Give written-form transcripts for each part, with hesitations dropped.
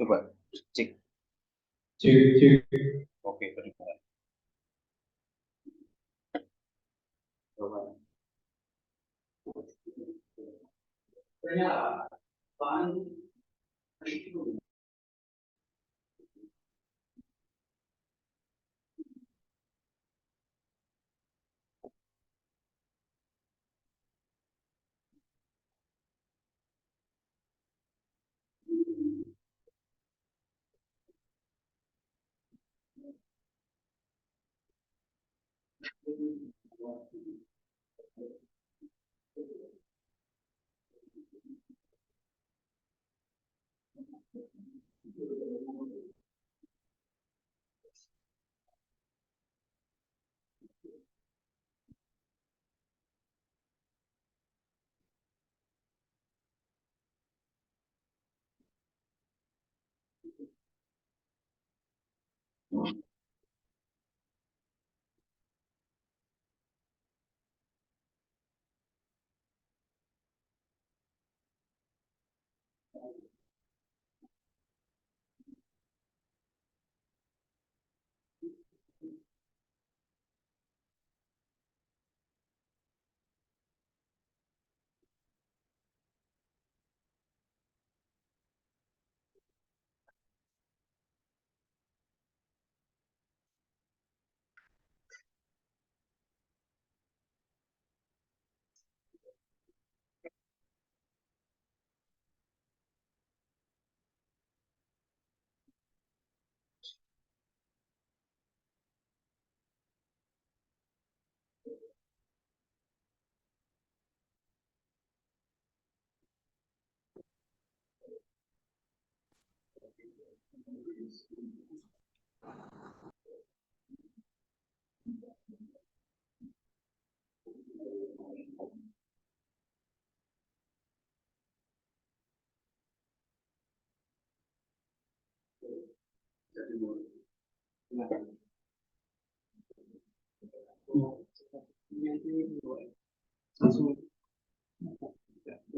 Coba cek. Cek, cek. Oke, kedengaran. Coba.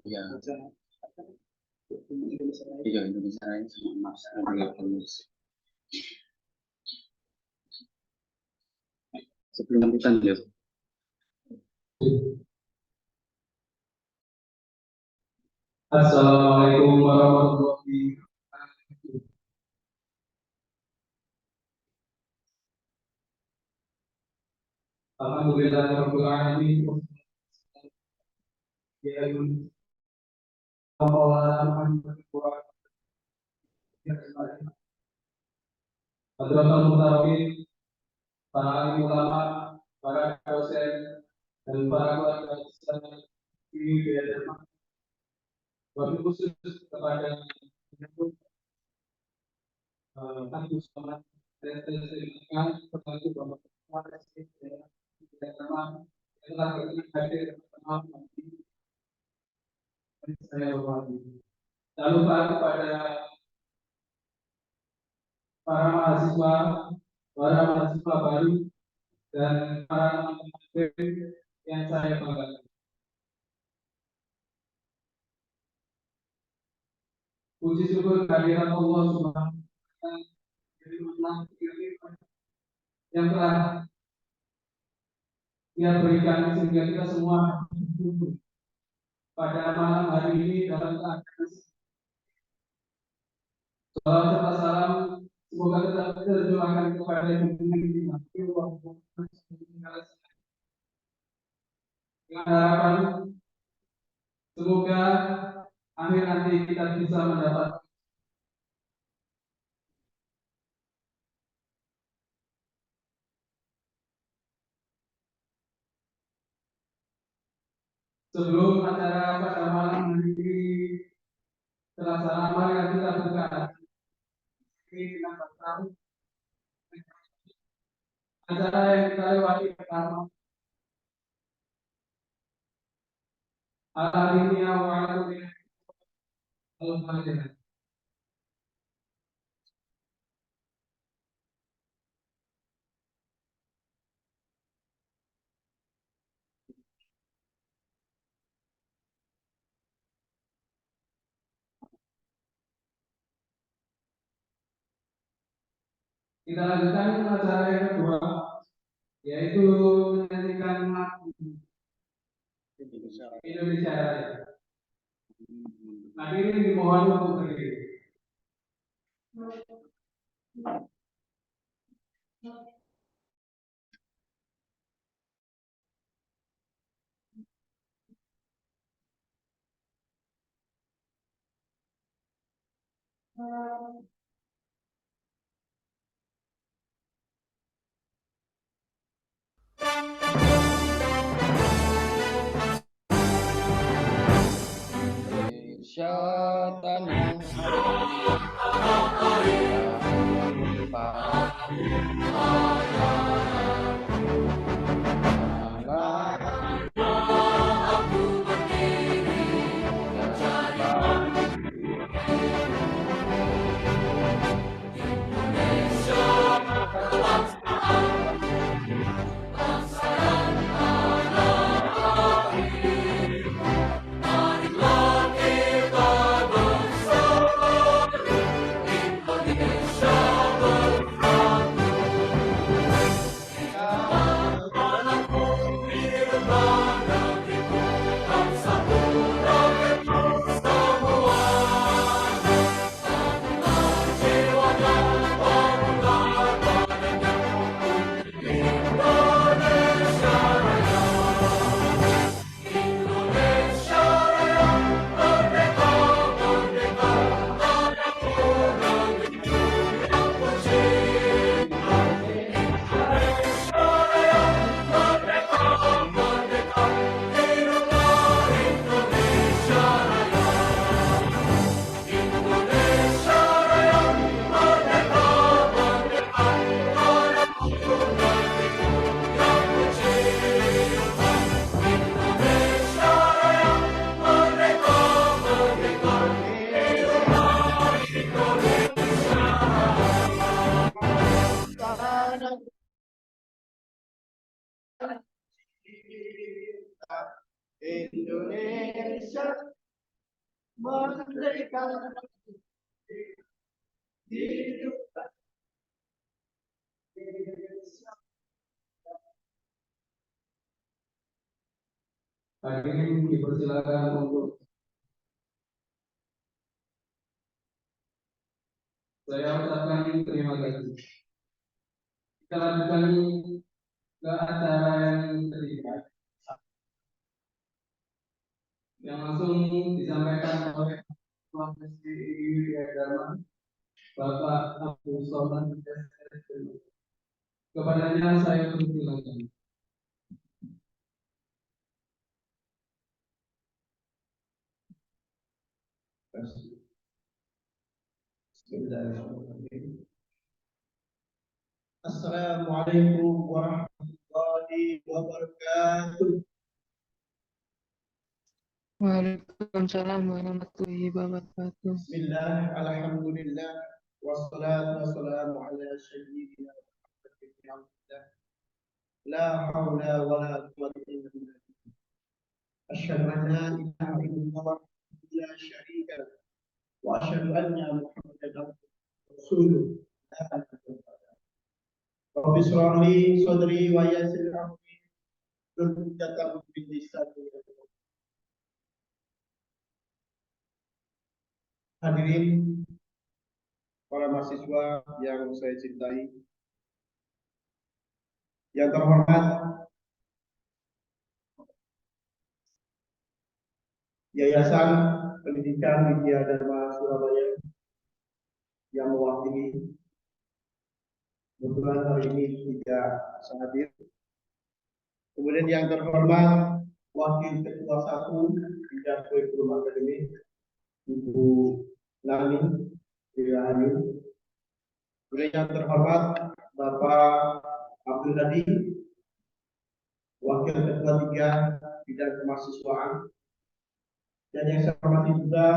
Ya, iya Indonesia lain sama Mas. Sebelum kita lihat. Assalamualaikum warahmatullahi wabarakatuh. Alhamdulillahirabbil alamin. Ya Allah, alhamdulillah. Hadratul Mutawif, para alim ulama, para dosen, dan para keluarga besar di Dharma. Wabil khusus kepada Abu Somad dan terima kasih kepada Bapak yang telah hadir bersama saya hormati. Lalu kepada para mahasiswa baru dan para teman-teman yang saya banggakan. Puji syukur kehadirat Allah Subhanahu wa taala yang telah Dia berikan sehingga kita semua pada malam hari ini dalam keadaan salam serta salam semoga tetap terjemahkan kepada dengan harapan semoga akhir nanti kita bisa mendapat sebelum acara pada malam hari ini terlaksana. Mari kita buka ini dengan bertahu acara yang kita lewati pertama ini awal al-Fatihah. Kita lanjutkan acara yang kedua, yaitu menyanyikan lagu Indonesia Raya. Hadirin dimohon untuk berdiri. Indonesia tanah Indonesia merdeka hidup Indonesia. Hadirin dipersilakan untuk saya ucapkan terima kasih. Kita lanjutkan ke acara yang ketiga, yang langsung disampaikan oleh Ketua PSDI Agama Bapak Abdul Somad. Kepadanya saya persilakan. Assalamualaikum warahmatullahi wabarakatuh. Waalaikumsalam warahmatullahi wabarakatuh. Bismillah, alhamdulillah, wassalatu wassalamu ala sayyidina Muhammadin. La hawla wa la quwwata illa billah. Asyhadu an la ilaha illallah la syarika lahu wa asyhadu anna Muhammadan abduhu wa rasuluh. Rabbi shrah li sadri wa yassir li amri wahlul 'uqdatam min lisani. Hadirin para mahasiswa yang saya cintai, yang terhormat Yayasan Pendidikan Widya Dharma Surabaya yang mewakili, kebetulan hari ini tidak hadir. Kemudian yang terhormat Wakil Ketua 1 Bidang Kurikulum Akademik Ibu Nani Rahayu. Kemudian yang terhormat Bapak Abdul Hadi, Wakil Ketua 3 Bidang Kemahasiswaan. Dan yang saya hormati juga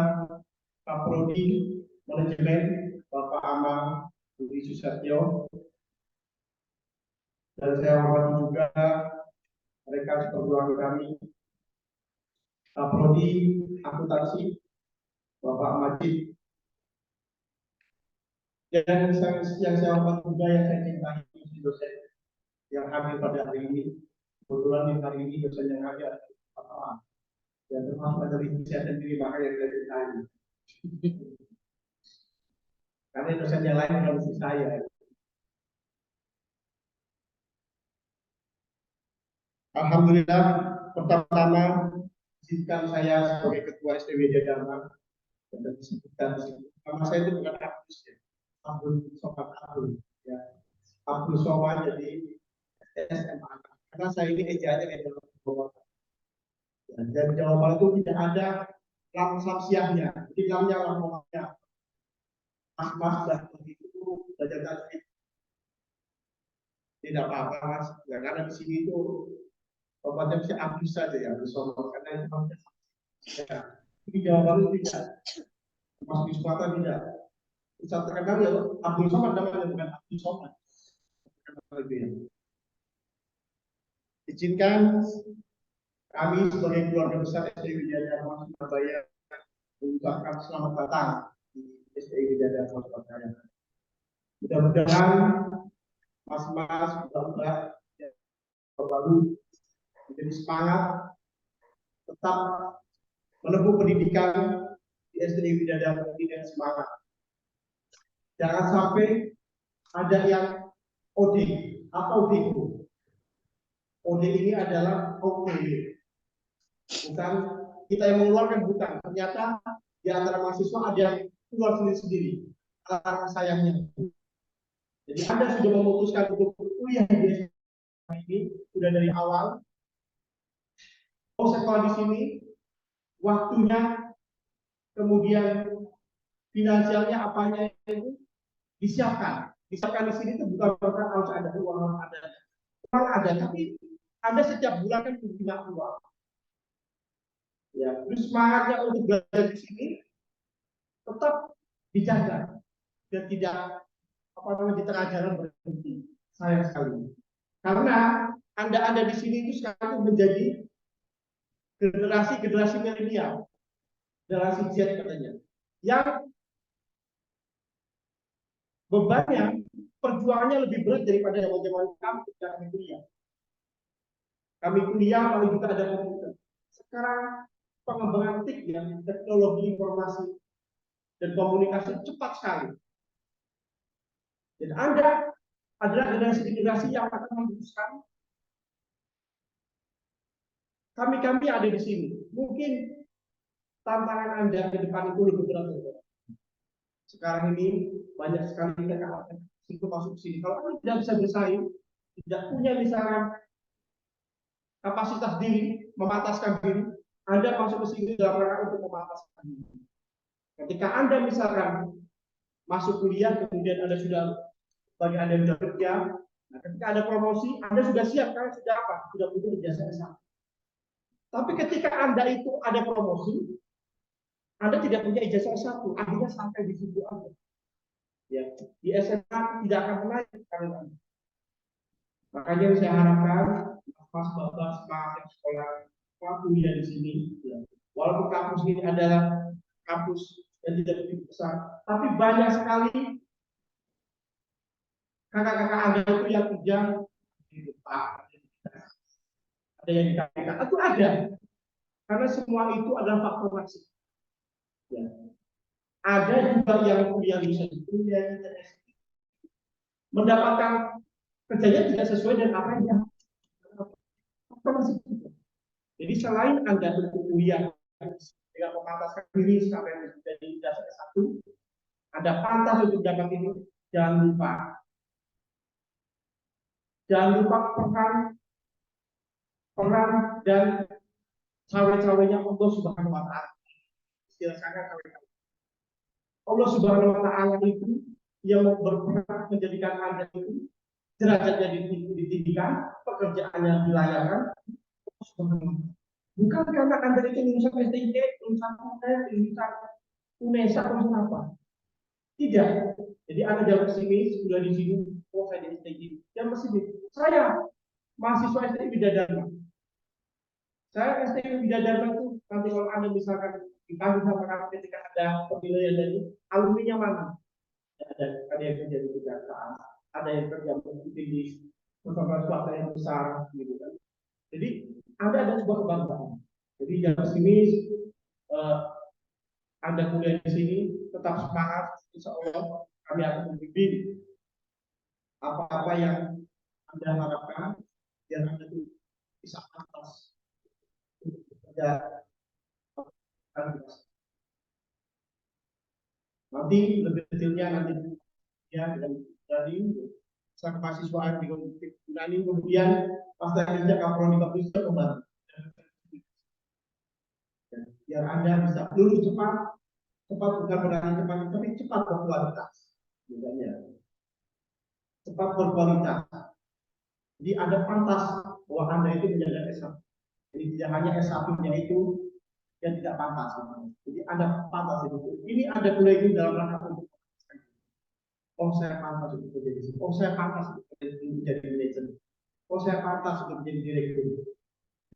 Kaprodi Manajemen Bapak Amang Budi Susatyo. Dan saya hormati juga rekan seperjuangan kami Kaprodi Akuntansi Bapak Majid. Dan yang saya hormati juga yang saya cintai dosen yang hadir pada hari ini. Kebetulan di hari ini dosen yang hadir apa? Dan termasuk dari saya sendiri maka yang saya cintai. Karena dosen yang lain bukan mesti saya. Alhamdulillah, pertama-tama izinkan saya sebagai ketua STWJ Dharma dan disebutkan nama saya itu bukan Abdus ya, Abdul Somad Abdul ya, Abdul Somad jadi SMA karena saya ini ejaannya di dalam Jawa Barat. Ya, dan Jawa Barat itu tidak ada lam samsiahnya, jadi lamnya lamanya mas dan begitu belajar tajwid tidak apa-apa mas, ya, karena di sini itu obatnya bisa Abdus saja ya, Abdul Somad karena itu namanya ya. Di Jawa Barat tidak, Mas di Sumatera tidak. Bisa terkenal ya Abdul Somad namanya bukan Abdul Somad. Izinkan kami sebagai keluarga besar STI Widya Dharma Surabaya mengucapkan selamat datang di STI Widya Dharma Surabaya. Mudah-mudahan mas-mas, mbak-mbak yang baru menjadi semangat tetap menempuh pendidikan di STI Widya Dharma ini dengan semangat. Jangan sampai ada yang OD atau DIKU. OD ini adalah OD, bukan kita yang mengeluarkan, bukan. Ternyata di antara mahasiswa ada yang keluar sendiri-sendiri. Alangkah sayangnya. Jadi Anda sudah memutuskan untuk kuliah di SMA ini sudah dari awal. Mau sekolah di sini, waktunya, kemudian finansialnya apanya itu disiapkan. Disiapkan di sini itu bukan berarti harus ada uang, ada, tapi Anda setiap bulan kan punya uang. Ya, terus semangatnya untuk belajar di sini tetap dijaga dan tidak apa namanya di tengah jalan berhenti. Sayang sekali. Karena Anda ada di sini itu sekarang menjadi generasi milenial, generasi Z katanya, yang bebannya perjuangannya lebih berat daripada zaman kami ketika kami kuliah. Kami kuliah paling juga ada komputer. Sekarang pengembangan TIK yang teknologi informasi dan komunikasi cepat sekali. Dan Anda adalah generasi yang akan memutuskan kami ada di sini. Mungkin tantangan Anda ke depan itu lebih berat. Sekarang ini banyak sekali kakak itu masuk sini. Kalau Anda tidak bisa bersaing, tidak punya misalkan kapasitas diri, memataskan diri, Anda masuk ke sini dalam rangka untuk memataskan diri. Ketika Anda misalkan masuk kuliah, kemudian Anda sudah bagi Anda yang sudah kerja, nah, ketika ada promosi, Anda sudah siap, karena sudah apa? Sudah punya ijazah S1. Tapi ketika Anda itu ada promosi, Anda tidak punya ijazah S1, akhirnya sampai di situ aja. Ya, di SMA tidak akan menaik karena makanya saya harapkan Mas Bapak semangat sekolah kuliah di sini. Ya. Walaupun kampus ini adalah kampus yang tidak begitu besar, tapi banyak sekali kakak-kakak Anda itu yang kerja di depan, ada yang di KPK, itu ada. Karena semua itu adalah faktor nasib. Ya. Ada juga yang kuliah bisa kuliah mendapatkan kerjanya tidak sesuai dengan apa yang faktor nasib. Jadi selain Anda untuk kuliah dengan memantaskan diri sampai menjadi ijazah S1, Anda pantas untuk dapat ini. Jangan lupa peran dan cawe-cawenya Allah Subhanahu wa Ta'ala. Silakan cawe-cawe. Allah Subhanahu wa Ta'ala itu yang berperan menjadikan Anda itu derajatnya ditinggikan, pekerjaannya dilayarkan. Bukan karena Anda itu lulusan STIK, lulusan UNED, lulusan UNESA, lulusan apa? Tidak. Jadi Anda jawab sini, sudah di sini, oh saya di STIK. Yang mesti saya mahasiswa STI Widya Dharma. Saya STI Widya Dharma itu nanti kalau Anda misalkan dipanggil sama kami ketika ada penilaian dari alumninya mana? ada yang kerja di kejaksaan, ada yang kerja di perusahaan swasta yang besar, gitu kan. Jadi ada sebuah kebanggaan. Jadi jam sini Anda kuliah di sini tetap semangat, insya Allah kami akan membimbing apa-apa yang Anda harapkan biar Anda tuh bisa atas kerja. Nanti lebih detailnya nanti ya dari sang mahasiswa di nanti kemudian pas akhirnya kaprodi bisa kembali biar Anda bisa lulus cepat bukan berarti cepat tapi cepat berkualitas bedanya cepat berkualitas. Jadi Anda pantas bahwa Anda itu menjaga S1. Jadi tidak hanya S1-nya itu yang tidak pantas. Jadi Anda pantas itu. Ini Anda kuliah itu dalam rangka untuk saya pantas untuk menjadi saya pantas untuk menjadi manajer. Saya pantas untuk menjadi direktur.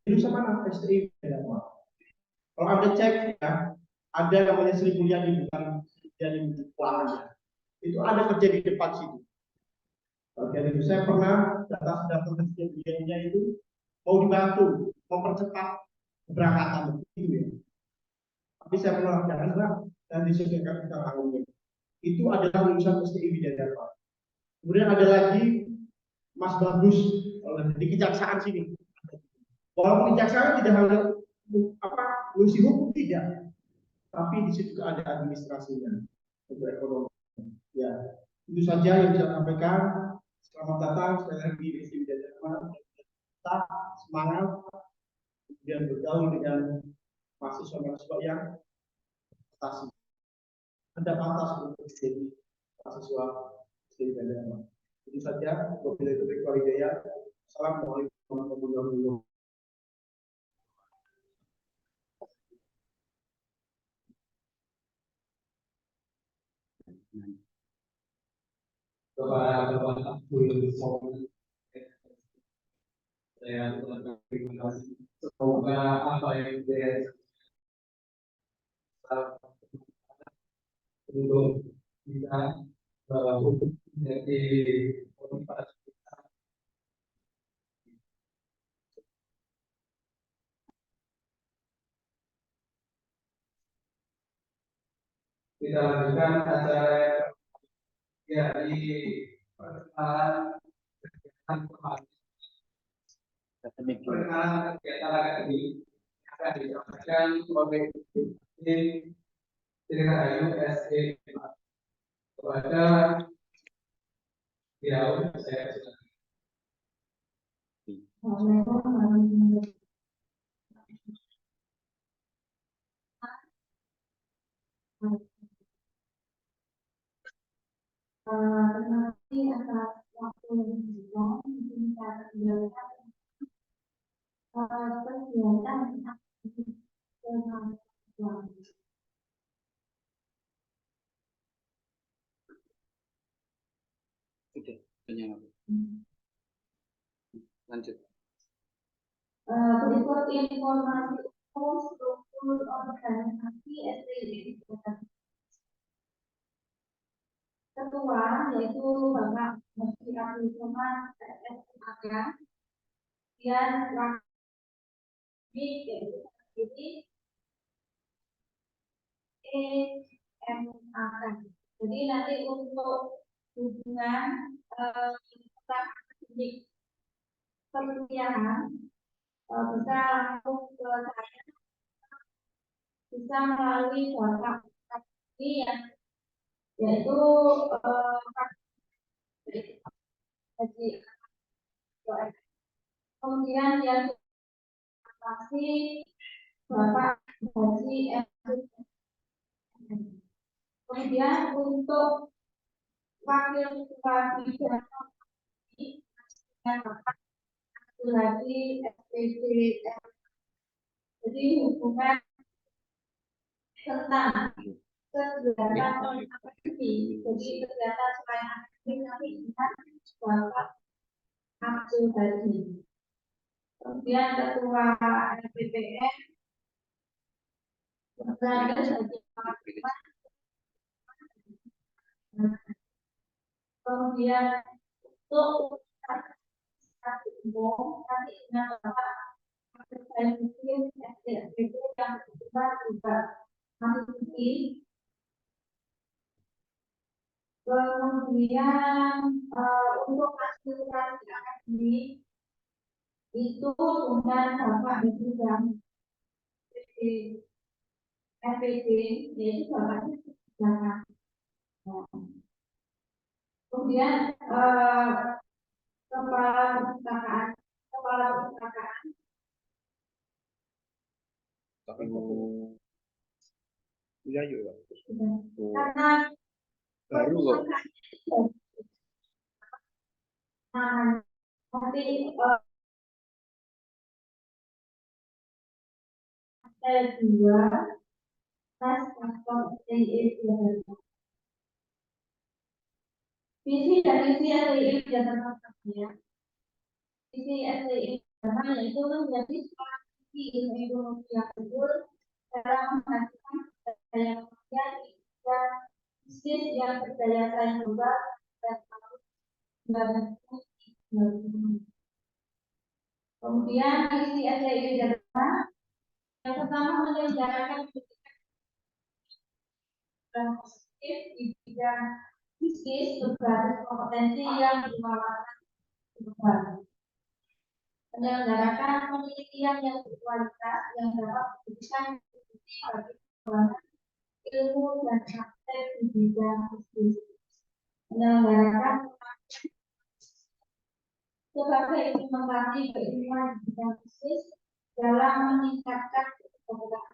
Itu sama dengan STI. Kalau Anda cek ya, ada namanya Sri Mulyani bukan Sri Mulyani keuangannya. Itu ada kerja di depan situ. Jadi saya pernah data kerjanya itu mau dibantu mempercepat keberangkatan itu ya. Tapi saya pernah jangan dan disediakan kita tahunnya. Itu adalah lulusan STI Bidadari. Kemudian ada lagi Mas Bagus di kejaksaan sini. Walaupun kejaksaan tidak hanya ngurusi hukum tidak, tapi di situ ada administrasinya, untuk ekonomi. Ya, itu saja yang bisa saya sampaikan. Selamat datang sekali lagi di sini tetap semangat, kemudian bergaul dengan mahasiswa-mahasiswa yang prestasi. Anda pantas untuk menjadi mahasiswa STI Bidadari. Itu saja. Wabillahi taufiq wal hidayah. Assalamualaikum warahmatullahi wabarakatuh. Kepada Bapak Abdul Somad, saya terima kasih. Semoga apa yang dia untuk kita menjadi motivasi kita. Kita lanjutkan acara dari perkenalan kegiatan kegiatan akademik akan disampaikan oleh tim Dirgahayu SE kepada beliau. Saya silakan. Terima kasih atas waktu yang diberikan. Mungkin saya akan menjelaskan kegiatan kemahasiswaan. Lanjut. Berikut informasi umum struktur organisasi STI. Ketua yaitu Bapak Menteri Abdul Somad SSAK, dan ini EMAK. Jadi nanti untuk hubungan akademik perkuliahan bisa langsung ke saya, bisa melalui Bapak ini yang yaitu kemudian yang pasti Bapak Haji kemudian untuk wakil ketua bidang ini Bapak lagi SPC. Jadi hubungan tentang kegiatan akademik, jadi kegiatan selain akademik nanti dengan Bapak Abdul Haji. Kemudian ketua LPPN, kemudian Kemudian untuk satu umum nanti dengan Bapak saya mungkin SDSPT yang kedua juga masuki. Kemudian untuk aspirasi akademik itu dengan Bapak Ibu yang FPD yaitu Bapaknya sedangkan. Kemudian kepala perpustakaan Iya, yuk. karena Baru kok. nanti dua tes atau STI visi dan misi STI Jakarta. Visi STI Jakarta yaitu menjadi strategi ilmu ekonomi yang unggul dalam menghasilkan daya manusia dan bisnis yang berdaya saing global dan kemudian visi STI Jakarta yang pertama menyelenggarakan pendidikan positif di bidang bisnis berbasis kompetensi yang berwawasan global. Menyelenggarakan penelitian yang berkualitas yang dapat memberikan kontribusi bagi pengembangan ilmu dan praktek di bidang bisnis. Menyelenggarakan sebagai implementasi keilmuan di bidang bisnis dalam meningkatkan keterampilan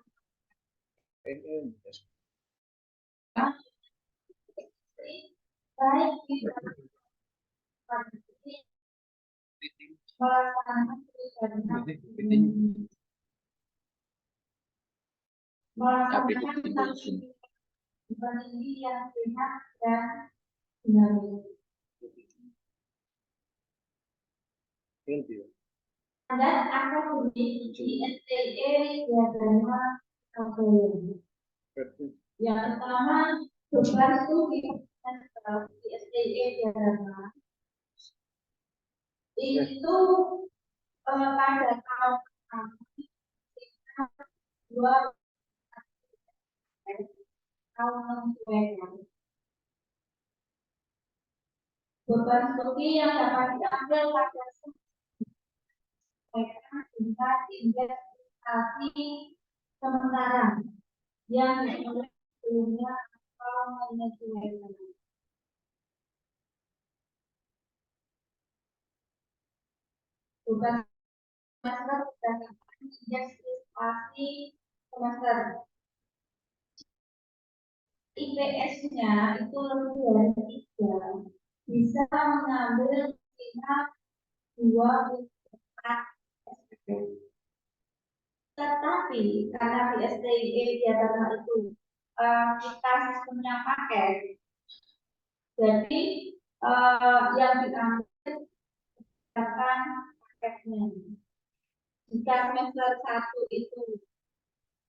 baik di dalam melaksanakan penelitian yang sehat dan dinamis. Standar akademik di STI biasanya yang pertama beban studi di STI biasanya itu pada tahun dua tahun beban studi yang dapat diambil pada tingkat investasi sementara yang dimulai sebelumnya atau menyesuaikan. Beban semester berdasarkan indeks prestasi semester. IPS-nya itu lebih dari 3, bisa mengambil tingkat 24 SPP. Tetapi karena di STI Jakarta itu kita sistemnya paket, jadi yang diambil berdasarkan paketnya. Jika semester 1 itu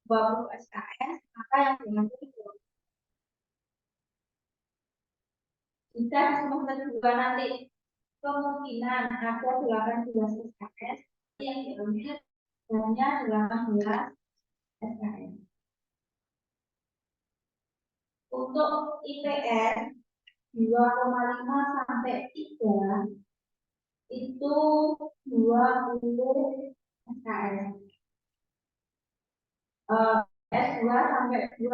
20 SKS, maka yang diambil itu. Jika semester 2 nanti kemungkinan ada 18 SKS, yang diambil hanya 18 SKS. Untuk IPS 2,5 sampai 3 itu 20 SKS. S2 sampai 2,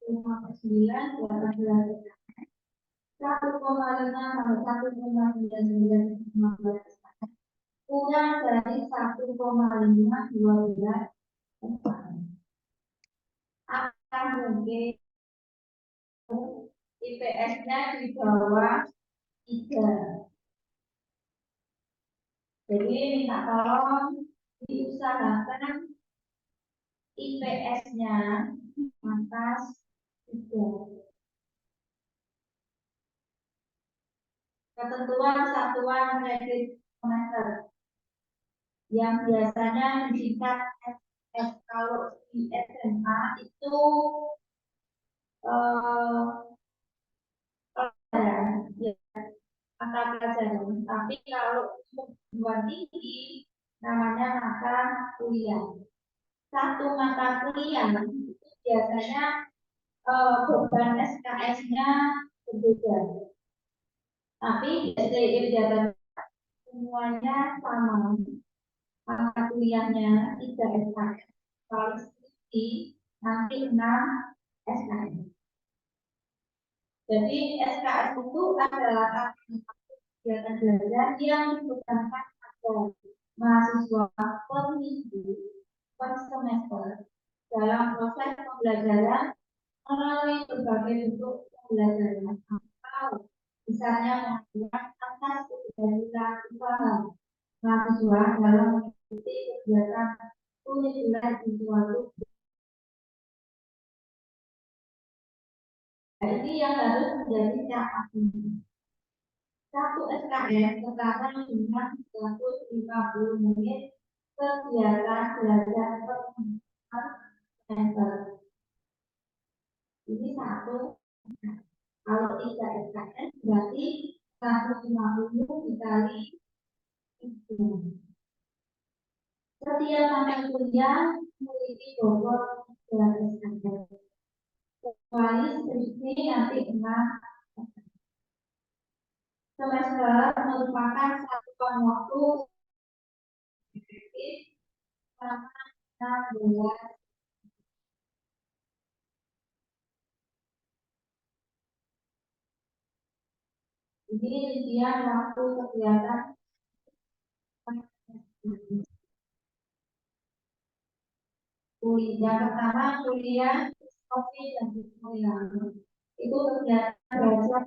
5,9, 18 SKS. 1,5 sampai 1,99, 15 SKS. Kurang dari 1,5, 12 SKS. Akan mungkin IPS-nya di bawah 3. Jadi minta tolong diusahakan IPS-nya atas 3. Ketentuan satuan kredit semester yang biasanya disingkat SS kalau di SMA itu ya, mata pelajaran. Tapi kalau perguruan tinggi namanya mata kuliah. Satu mata kuliah itu biasanya beban SKS-nya berbeda. Tapi di STI Jakarta semuanya sama. Mata kuliahnya 3 SKS. Kalau skripsi nanti 6 SKS. Jadi SKS itu adalah kegiatan belajar yang dibebankan pada mahasiswa per minggu, per semester dalam proses pembelajaran melalui berbagai bentuk pembelajaran atau misalnya mengajar atas kegiatan usaha mahasiswa dalam mengikuti kegiatan kurikuler di suatu. Nah, ini yang harus menjadi catatan. Satu SKS setara dengan 150 menit kegiatan belajar per semester. Ini satu. Kalau 3 SKS berarti 150 dikali 3. Setiap mata kuliah memiliki bobot 3 SKS. Kecuali skripsi nanti 6 semester merupakan satuan waktu efektif selama 6 bulan. Ini rincian waktu kegiatan kuliah. Yang pertama kuliah kopi dan kuliah itu kegiatan belajar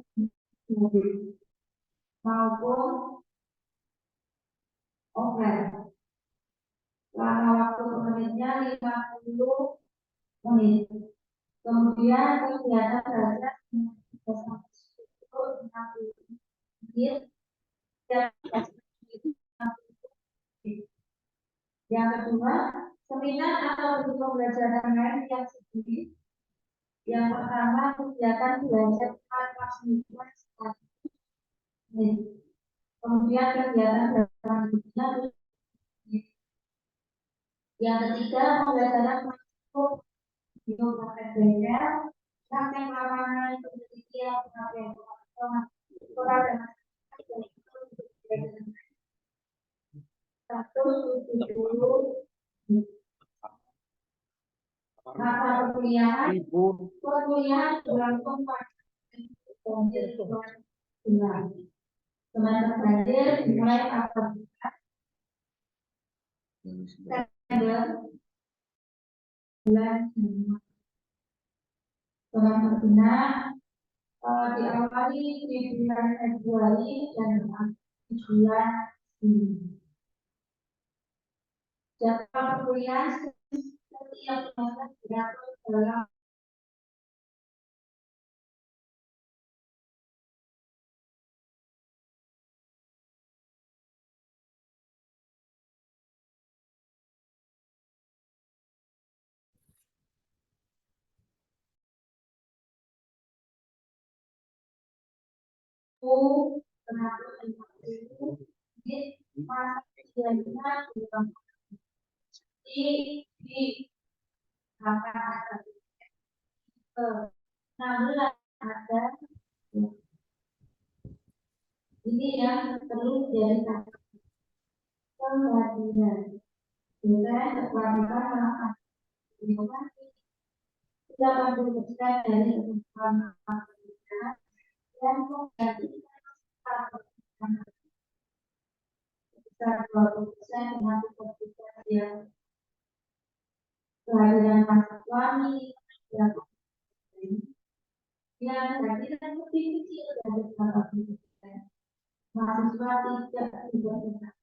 maupun offline. Lama waktu menitnya 50 menit. Kemudian kegiatan belajar 60 menit dan yang kedua, seminar atau bentuk pembelajaran lain yang sendiri. Yang pertama, kegiatan belajar tanpa seminar. Kemudian kegiatan belajar. Yang ketiga, pembelajaran masuk video praktek belajar, praktek lapangan, penelitian, praktek pengolahan. 170 mata perkuliahan berlangsung pada bulan. Semester belajar dimulai pada September bulan Januari. Semester genap diawali di bulan Februari dan di bulan Juni. Jadwal perkuliahan setiap semester diatur dalam peraturan menit masa kegiatan di akan 16 ada ini yang perlu jadi perhatian. Dosen berkewajiban melakukan inovasi 80% dari kebutuhan pendidikan dan menggantikan sebesar 20% dengan kebutuhan yang kehadiran mahasiswa yang kehadiran lebih kecil dari 80%. Mahasiswa tidak diberhentikan.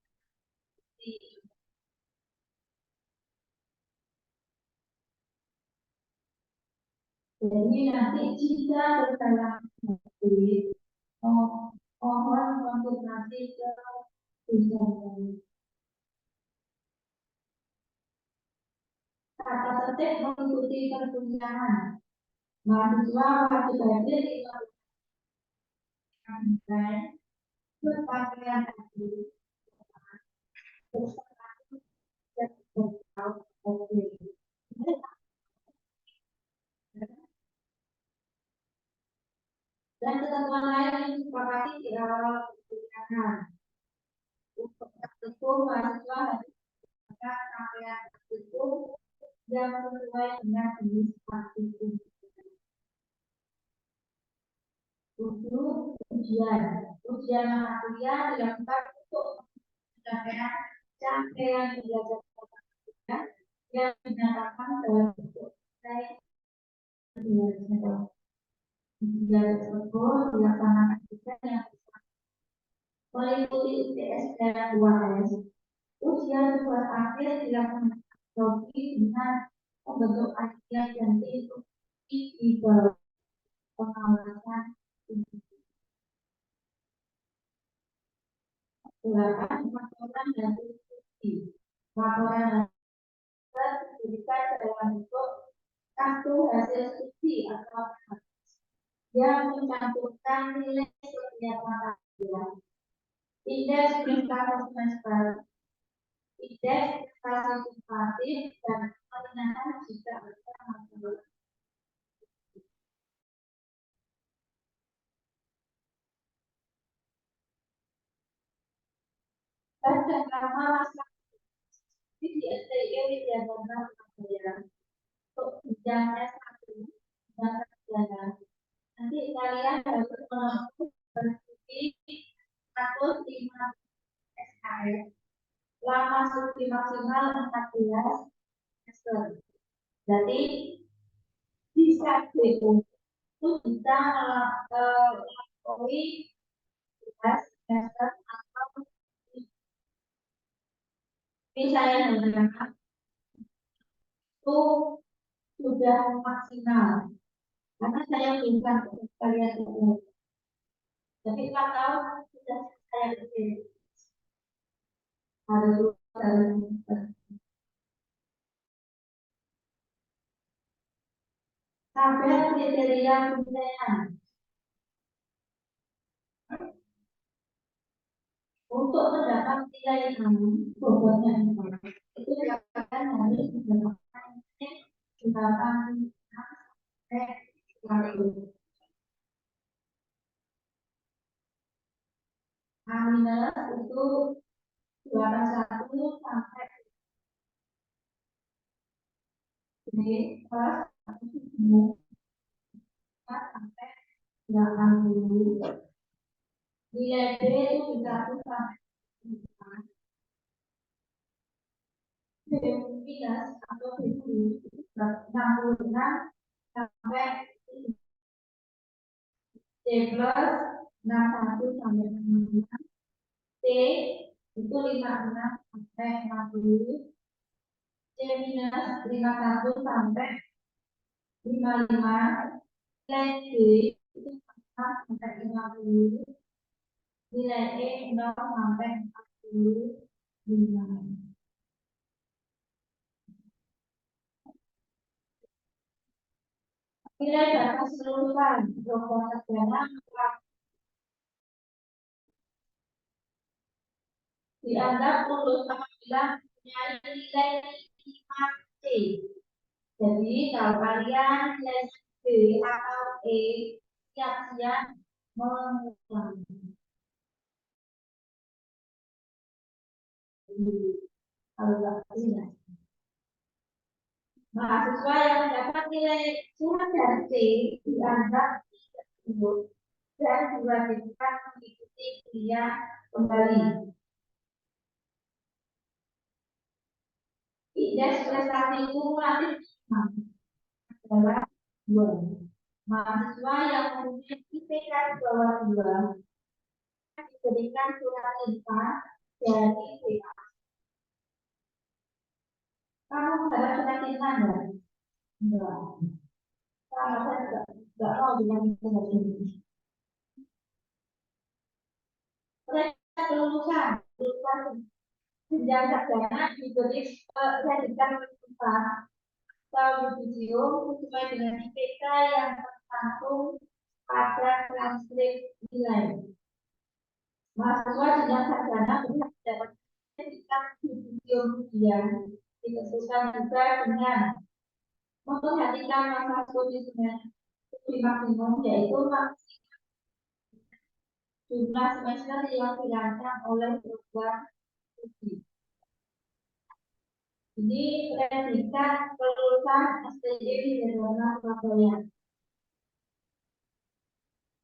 Jadi nanti jika berjalan sulit, mohon konsultasi ke dosen. Kata tertib mengikuti perkuliahan. Mahasiswa wajib hadir di berpakaian tadi bersatu dan berkau oke. Dan ketentuan lain yang disepakati di awal persidangan untuk tertentu mahasiswa harus menggunakan pakaian tertentu yang sesuai dengan jenis praktikum. Ujian mata kuliah dilakukan untuk pencapaian belajar kuliah yang dinyatakan dalam bentuk nilai ujian tersebut dilaksanakan juga yang meliputi UTS dan 2S. Ujian tugas akhir dilaksanakan dengan membentuk kajian dan tim di bawah pengawasan laporan dan diskusi. Laporan diberikan dalam bentuk kartu hasil studi atau yang mencantumkan nilai setiap mata kuliah. Indeks prestasi semester, indeks prestasi kumulatif dan peminatan juga ada masalah. Dan nama masa di STI diajarkan pelajaran untuk jenjang S1 dan sarjana. Nanti kalian harus menempuh berstudi 105 SKS. Lama studi maksimal 14 semester. Jadi bisa itu bisa melalui 13 semester atau misalnya menggunakan itu sudah maksimal karena saya bisa kalian itu. Jadi kalau sudah saya itu harus tabel kriteria penilaian untuk mendapat nilai bobotnya itu dilakukan harus mendapatkan 8 A- itu 81 sampai B plus sampai 80. Nilai B itu 1 sampai B minus atau B 66 sampai C plus 61 sampai 66. C itu 56 sampai 60. C minus 51 sampai 55. Nilai D itu 4 sampai 50. Nilai E 0 sampai 45. Nilai data keseluruhan program sarjana dianggap lulus apabila mempunyai nilai 5C. Jadi kalau kalian nilai B atau E siap-siap mengulang. Kalau tidak, mahasiswa yang mendapat nilai kurang dari C dianggap tidak lulus dan diwajibkan mengikuti kuliah kembali. Indeks prestasi kumulatif adalah 2. Mahasiswa yang mempunyai IPK di bawah 2 diberikan surat perintah dari WA. Kamu ada surat perintah enggak? Enggak. Kalau saya enggak mau bilang itu begini. Mereka lulusan jenjang sarjana dijadikan perintah atau yudisium sesuai dengan IPK yang tercantum pada transkrip nilai. Mahasiswa jenjang sarjana berhak mendapat sertifikat di ujian ditentukan juga dengan memperhatikan masa studi maksimum yaitu jumlah semester yang dirancang oleh program studi. Ini predikat kelulusan STJ di Zona Surabaya.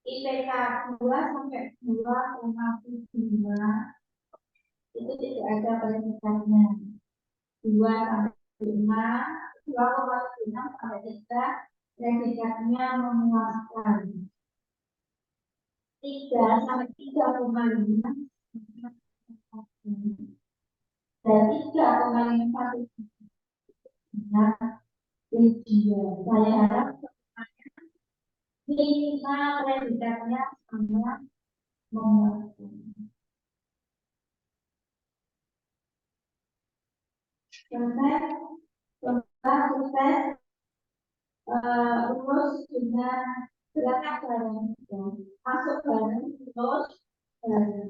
IPK 2 sampai 2,75 itu tidak ada predikatnya. 2 sampai 5, 2,6 sampai 3 predikatnya memuaskan. 3 sampai 3,5 dan 3,51 ujian. Saya harap minimal predikatnya sama memuaskan. Sukses lulus dengan berangkat bareng, masuk bareng, lulus bareng.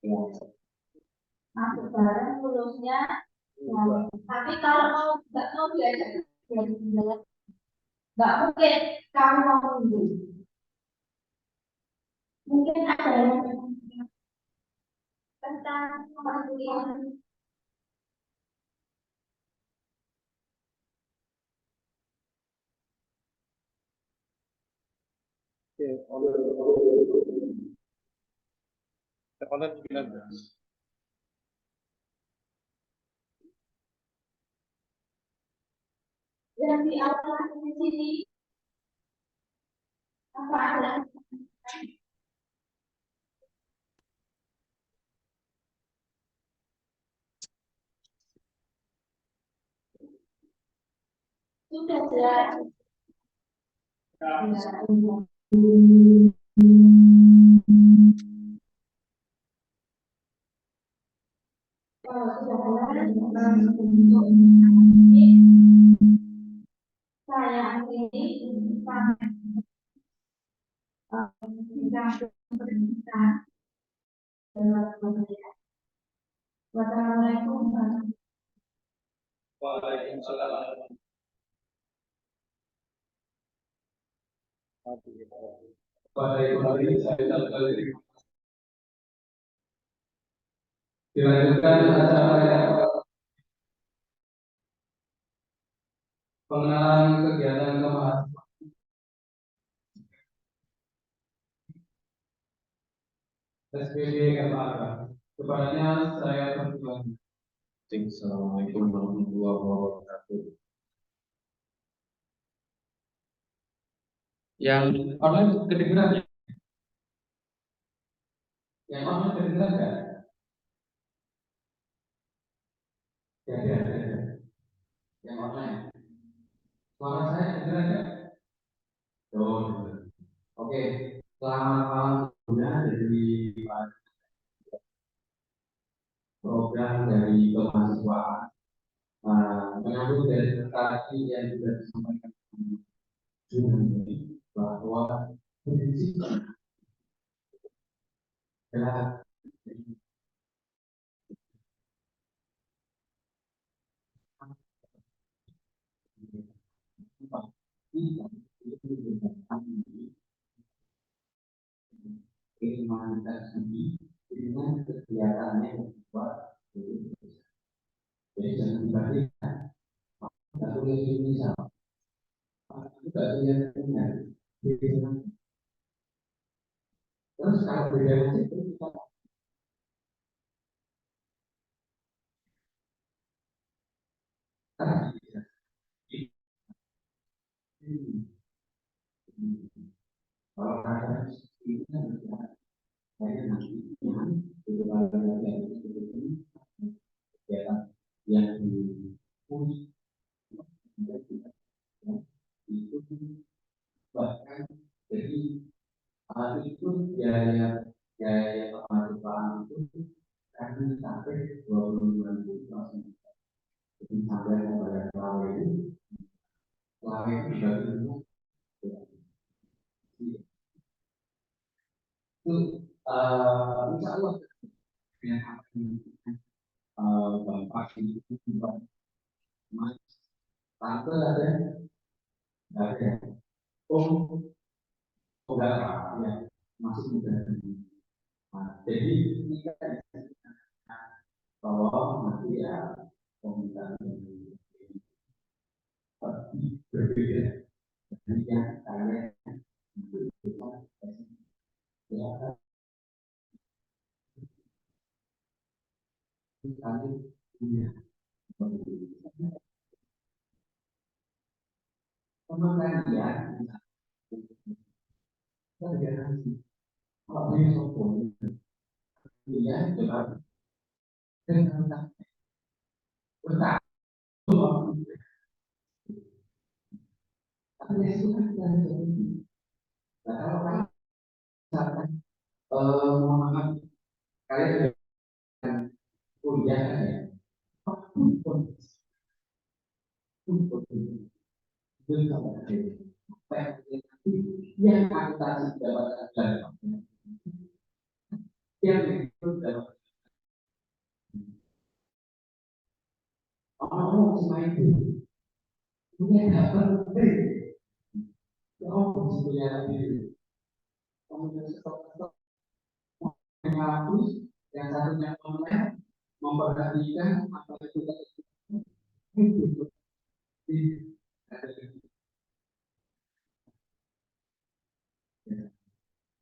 Ya. Masuk bareng, lulusnya. Ya. Tapi kalau nggak mau diajak, nggak mungkin kamu mau mundur. Mungkin ada yang tentang kuliah. Online 19. Yang di awal di sini apa ada? Sudah jelas. Saya akhiri Wassalamualaikum warahmatullahi Waalaikumsalam. Pada itu hari saya kembali. Dilanjutkan acara yang pengenalan kegiatan kemahasiswaan SPB MAK. Kepadanya saya persilakan. Assalamualaikum warahmatullahi wabarakatuh. Yang online kedengeran ya? Yang online kedengeran nggak? Ya. Yang online. Suara saya kedengeran nggak? Oh, oke. Selamat malam semuanya dari program dari kemahasiswaan. Menyambut dari tadi yang sudah disampaikan bahwa pendidikan adalah humanitas ini dengan kegiatannya yang dibuat jadi jangan dibandingkan tidak boleh Indonesia itu tidak boleh dengan terus kalau beda itu kita kalau ada ini harus saya nanti yang kegiatan yang dipush itu bahkan jadi itu biaya kemahasiswaan itu akan sampai 29%. Jadi sampai pada selama itu itu insya Allah yang akan Bapak Ibu Mas Tante ada Om enggak Pak ya masih muda. Jadi kita bahwa nanti ya komentar berbeda dari yang kalian ya kali punya teman ya garansi kalau dia sombong dia jelas dengan bertak tapi itu kan tidak terjadi. Nah kalau kan misalkan memahami kalian kuliah ya yang akuntansi jabatan dan yang itu dalam orang semua itu punya harapan lebih orang punya diri kemudian setelah menghapus yang satunya memperhatikan apa itu itu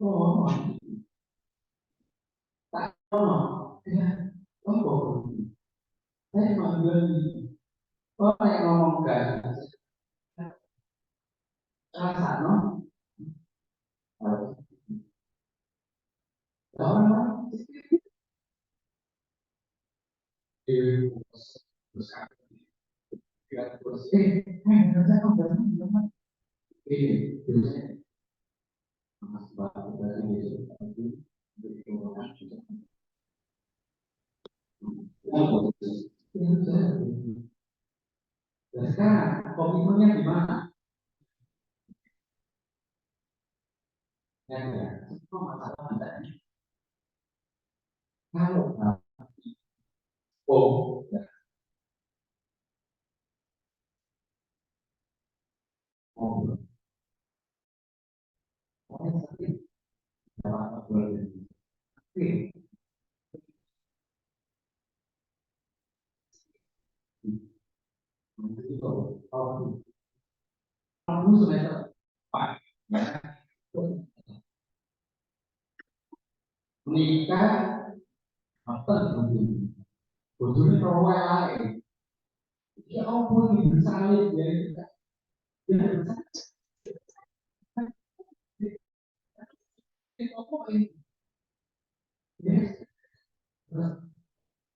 oh tak oh ya oh saya mengambil orang yang ngomong gak rasa no orang di besar terus saya ngomong ini mas bapak dari dan sekarang komitmennya di mana? Ya, semua masalah ada. Kalau oh, ya, oh, orang sakit, dapat boleh. Oke, itu kalau kamu semester empat, ya, menikah apa mungkin? Bujurnya cowok lain. Ya ampun, bersalin ya kita. Ya itu apa ini? Ya,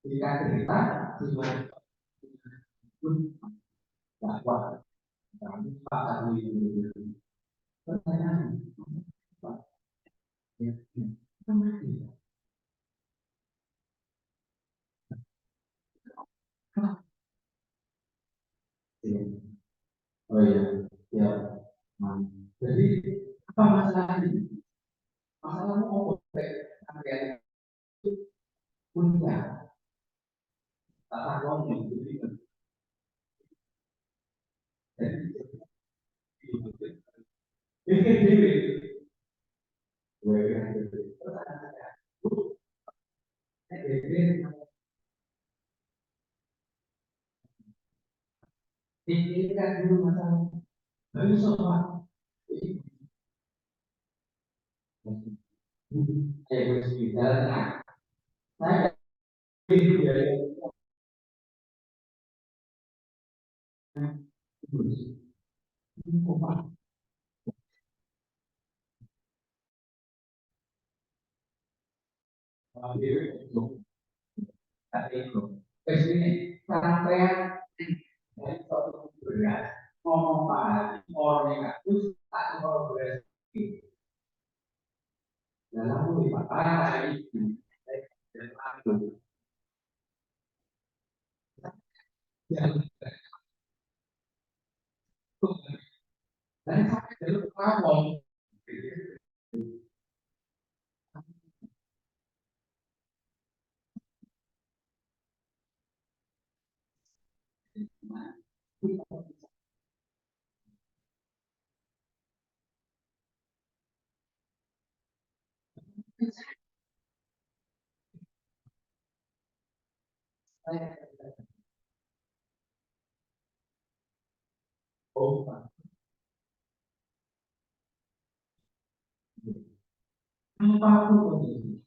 jika cerita, gimana? Pun tak kuat. Kami pakai ini. Pertanyaan, ya, kemana? Oh iya, ya. Jadi apa masalah ini? Masalahnya apa? Sampai punya tata ruang yang berbeda. Jadi pikir diri, pikirkan dulu masalah. Lalu semua, saya berbicara, saya dari itu. Terus ini sampai suatu berat ngomong paham orang yang terus tak mau berat dalam lima hari dan aku yang dan sampai jalur kawon Oh, apapun kondisi,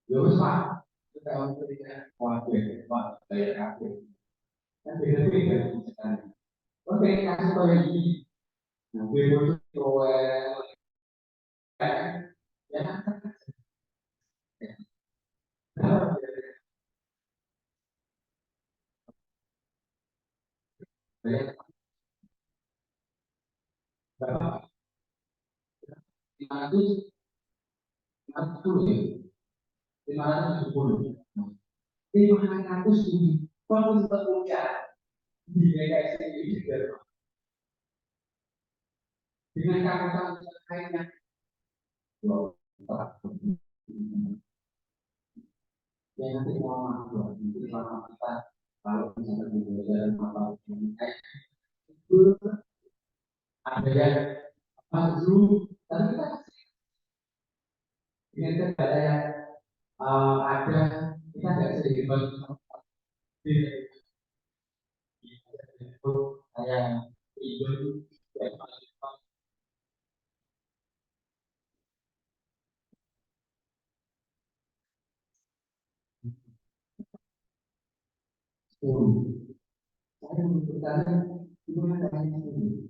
ya wis Pak, kita untuk tidak khawatir, Pak, saya khawatir. Kan beda-beda misalkan. Kau pengen kasih kau yang ini, nah, bebo itu ya, ya, berapa? 500, 510 ya, 570. 500 ini, kalau kita punya di DKI ini dengan kata-kata lainnya, wow, yang nanti mau masuk, nanti lama kita kalau misalnya di dalam apa itu ada yang maju, tapi kita dengan negara yang ada kita nggak sedikit banget itu saya itu saya membutuhkan gimana caranya sendiri.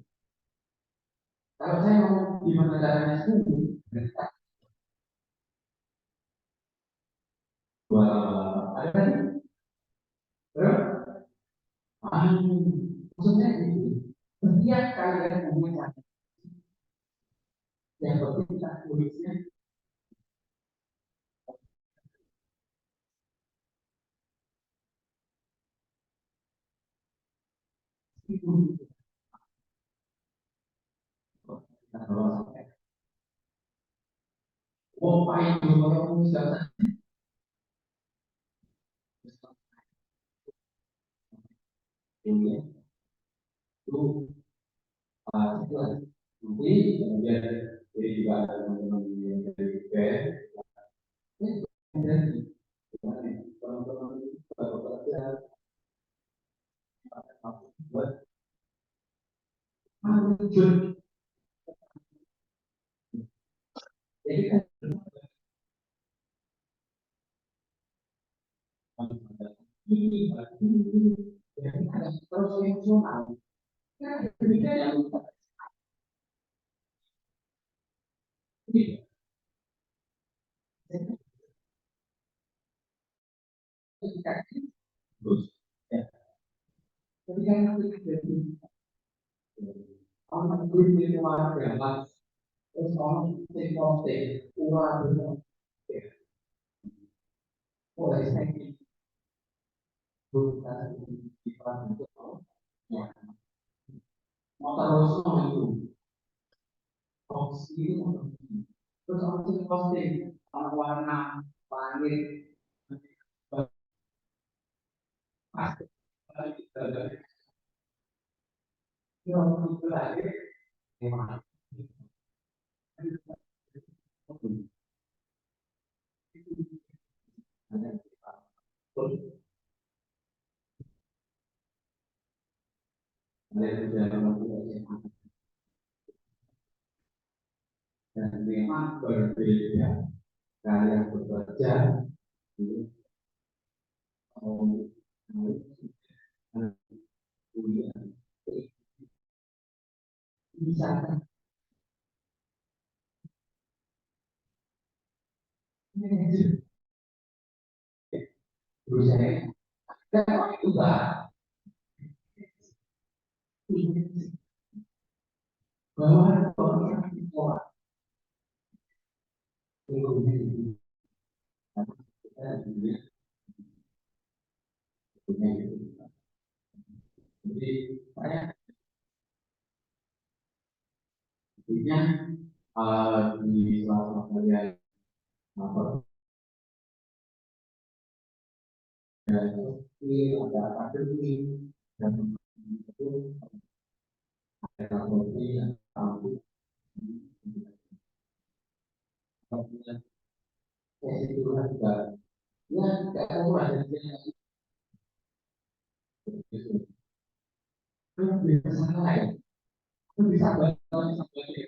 Kalau saya mau gimana caranya sendiri, wah ada kan? Maksudnya ini, setiap kalian memulai yang penting kita tulisnya itu. Oh, Pak, itu kalau misalnya ini itu itu nanti kemudian jadi juga ada teman-teman yang dari band dan teman-teman baru kerja buat jujur. Jadi kan ini jadi harus terus emosional. Kan demikian yang ini ketika terus ya ketika nanti jadi orang itu di luar jalan terus orang yang posting uang itu mulai saya bukan di depan itu ya motor itu posting itu terus orang itu posting warna langit pasti dari orang itu lagi gimana dan memang berbeda kalian bekerja di kuliah bisa berusaha dan juga bahwa orang yang sekolah itu jadi saya intinya di salah satu yang apa ini ada akademi dan itu ada teknologi yang mampu kemudian itu juga ya tidak tahu ada yang lebih salah ya lebih sabar sampai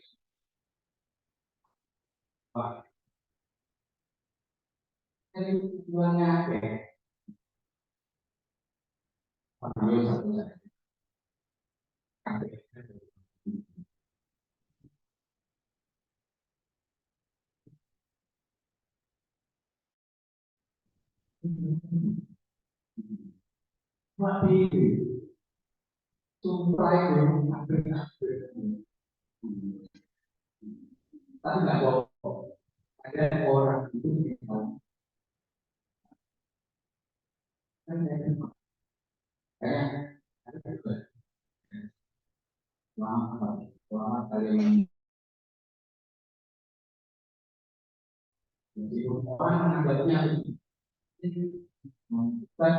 Pak ini tujuannya apa ya Pak Yo satunya tapi sumpah itu tapi nggak bohong ada orang itu kayak selama kalian meskipun orang menganggapnya bukan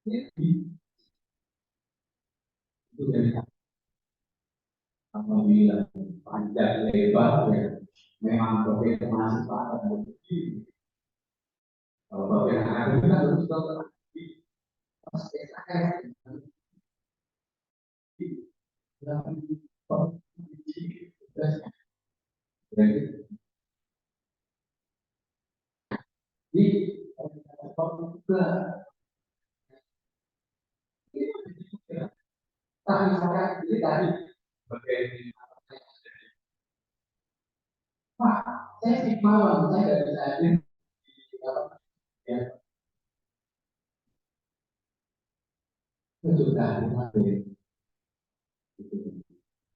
itu dari apabila panjang lebar ya memang berbeda masih pada kalau berbeda ada kita harus tahu pasti tapi misalkan ini tadi Pak, saya di malam saya nggak bisa hadir ya sudah hadir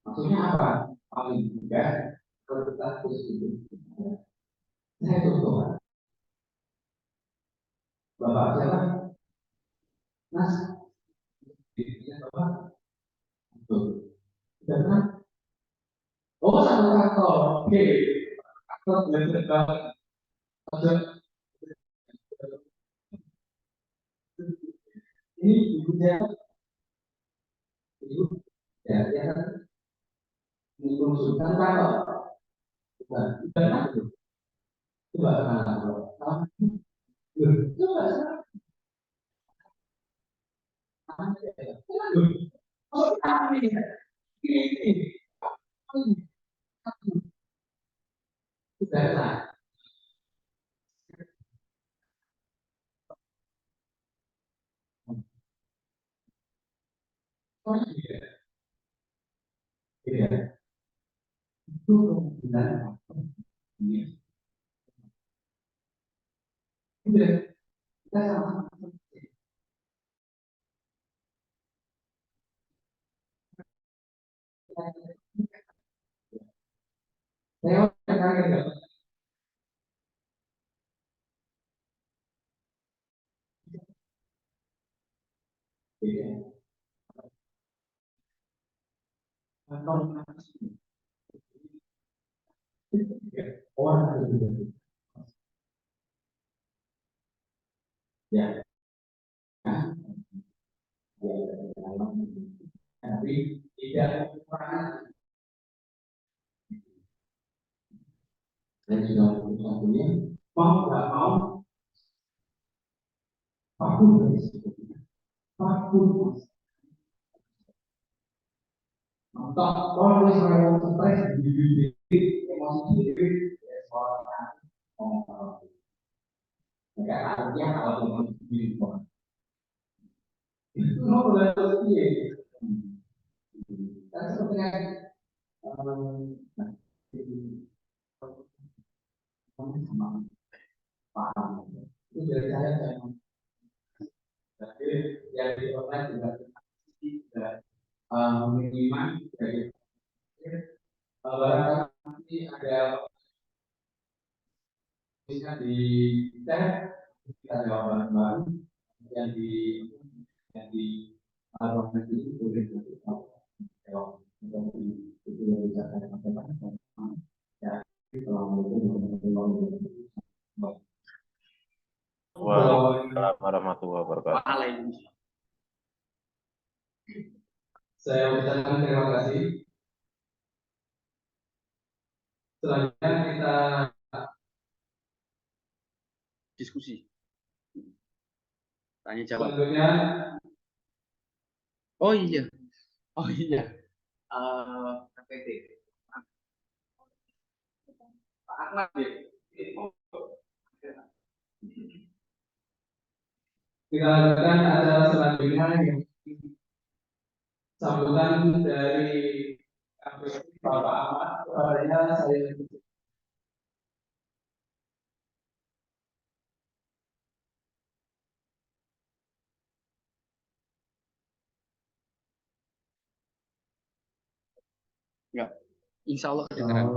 maksudnya apa paling tidak kalau positif saya tutup bapak siapa mas bapak tuh karena oh satu kantor oke kantor belajar banget ini ibunya ibu ya dia kan mengusulkan kantor bukan itu coba coba oh kami ini sudah lah oh iya itu kemungkinan ini udah kita sama saya kaget ya orang ya tapi tidak pernah saya sudah satunya mau nggak mau apapun apapun atau kalau misalnya mau stres di emosi sendiri ya soal ngomong nggak artinya kalau emosi sendiri itu mau berarti kan sebenarnya sama paham itu dari saya jadi yang di online juga tidak minimal dari barangkali ada bisa di tes kita jawaban baru yang di ruangan ini boleh jawab itu yang bisa saya sampaikan ya Assalamualaikum warahmatullahi wabarakatuh. Waalaikumsalam warahmatullahi wabarakatuh. Saya ucapkan terima kasih. Selanjutnya kita Diskusi. Tanya jawab. selanjutnya Oh iya. Oh iya. KPT. Pak Ahmad ya. kita lanjutkan acara selanjutnya yang sambutan dari Bapak Ahmad. Kepadanya saya Enggak. Insya Allah kedengeran.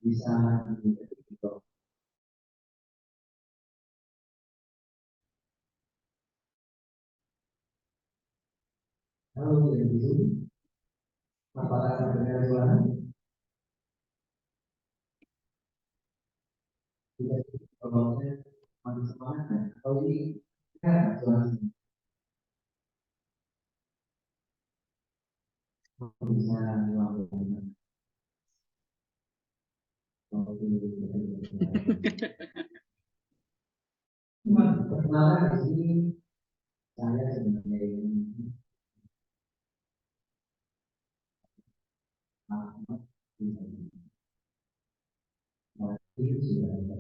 bisa kalau begitu apakah ada suara tidak kalau saya masih semangat ya kalau ini kan suara bisa melakukan perkenalan di sini saya sebagai Ahmad masih sudah ada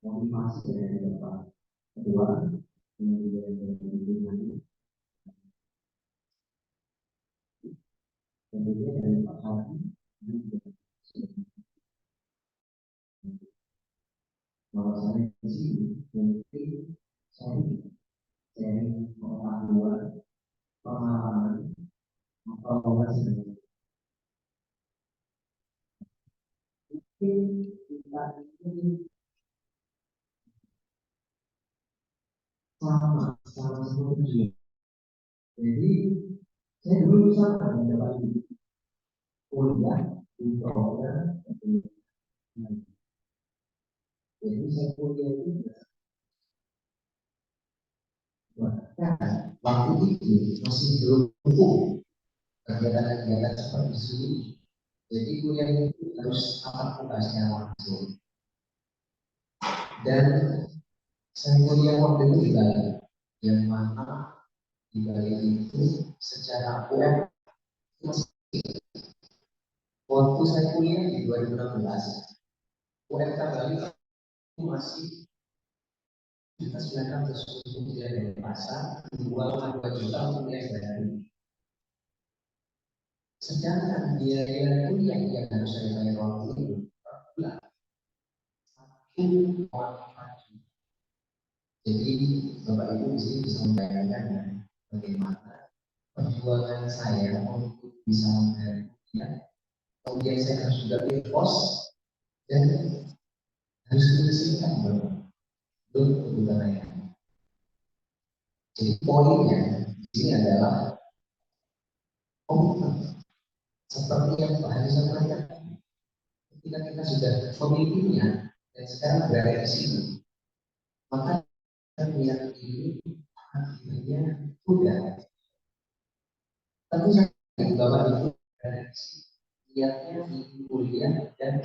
motivasi dari Bapak Ketua kemudian dari kemudian dari Pak Hadi bahwa saya di sini mungkin saya pengetahuan pengalaman informasi mungkin kita ini sama seperti jadi saya dulu sama mendapat kuliah di program jadi saya kuliah itu bahkan waktu itu masih belum cukup kegiatan-kegiatan seperti ini jadi kuliah itu harus tatap muka secara langsung dan saya kuliah waktu itu di Bali yang mana di Bali itu secara UM waktu saya kuliah di 2016 UMK Bali itu masih kita silakan sesuatu dari pasar 2,2 juta untuk kuliah dari sedangkan biaya kuliah yang harus saya bayar waktu itu per bulan 1,4 juta. Jadi Bapak Ibu di sini bisa membayangkan ya, bagaimana perjuangan saya untuk bisa membayar kuliah. Kemudian saya harus juga beli kos dan harus menyisihkan untuk kebutuhan lain. Jadi poinnya di sini adalah komitmen seperti yang Pak Hari sampaikan. Ketika kita sudah memilikinya dan sekarang berada di sini, maka niat ini akhirnya sudah. Tentu saja Bapak Ibu berada di sini, niatnya di kuliah dan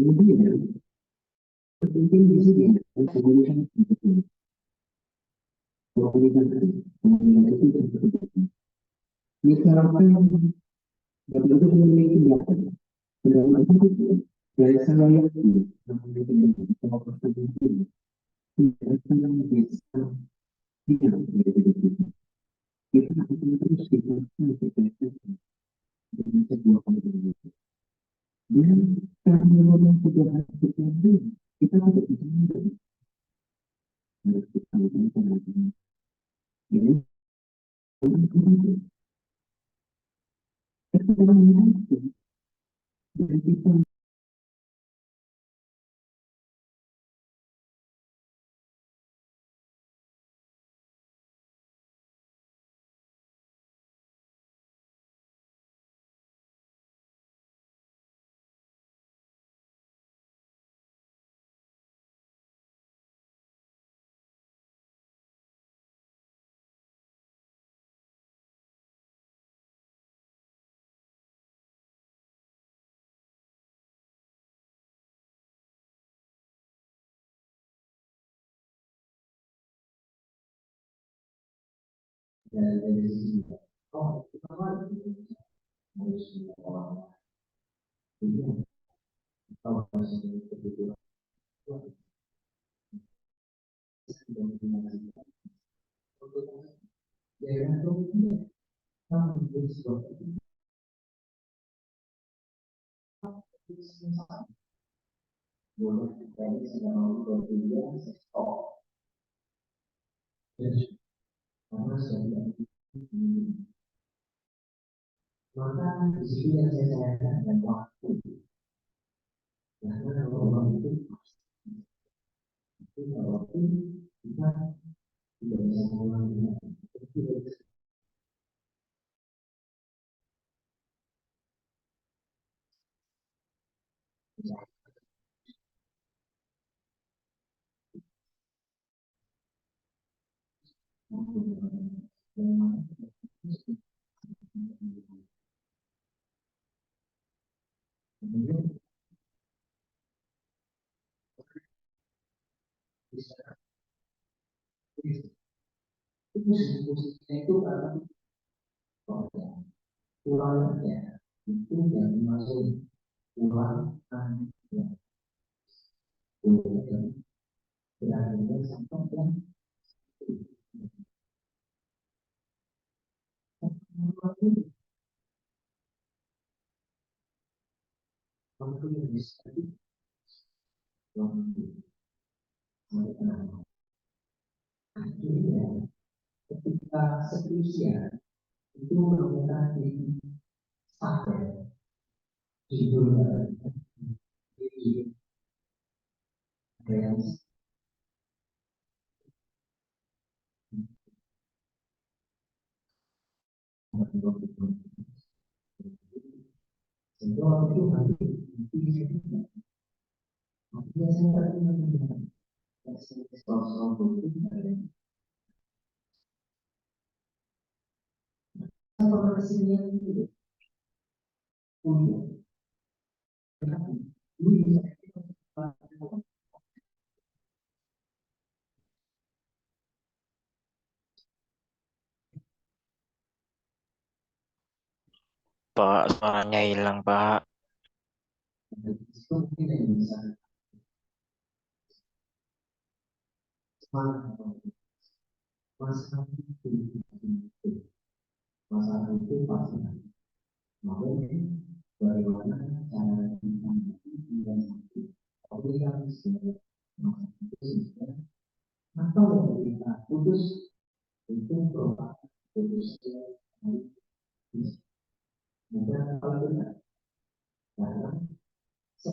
kemudian penting di sini komunikasi itu diharapkan betul-betul memiliki data dalam itu dari saya yakin memiliki semua persen itu tidak akan bisa hilang dari hidup kita. Kita akan terus kita dengan sebuah komitmen dan Karena yang sudah terjadi, kita tidak bisa menjadi harus kita lakukan. Jadi, kita mengenal dan kita dari sisi oh kita harus orang itu kalau masih kebutuhan dan finansial untuk daerah itu sama menjadi sebuah boleh dari segala kemudian oh karena sudah maka di sini yang saya sayangkan dan waktu karena kalau itu kalau kita tidak bisa mengulangi kemudian bisa itu posisinya itu karena ulangnya itu yang masuk ulang kan ya ulang berarti sampai yang mampu bisa akhirnya ketika seterusnya itu menemukan di sampai di dunia di yang semua itu nanti biasanya sosok itu sama kesenian itu punya Pak, suaranya hilang, Pak. itu tidak bisa semangat masalah itu masalah itu pasti makanya bagaimana cara kita dan aplikasi masalah itu sebenarnya atau yang kita putus itu berupa putusnya bukan kalau benar karena kita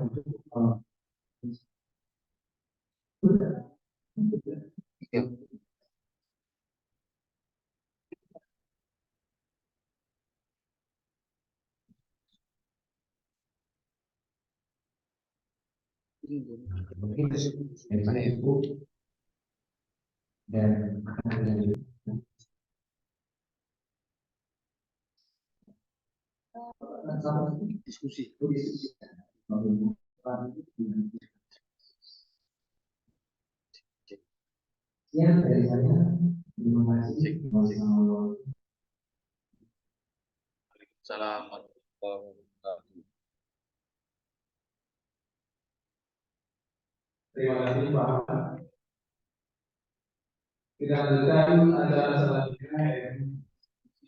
untuk Ya. mungkin daripada itu dan akan dari Diskusi. yang dari saya terima kasih wassalamualaikum Waalaikumsalam warahmatullahi wabarakatuh. terima kasih Pak Kita lanjutkan acara selanjutnya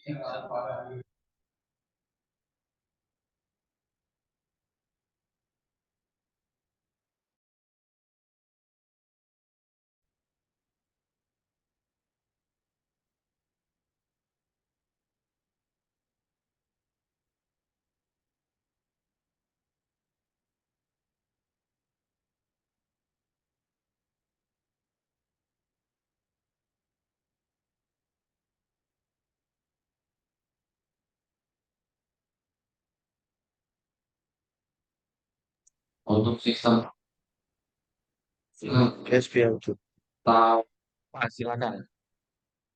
yang pada untuk sistem SPL tahu silakan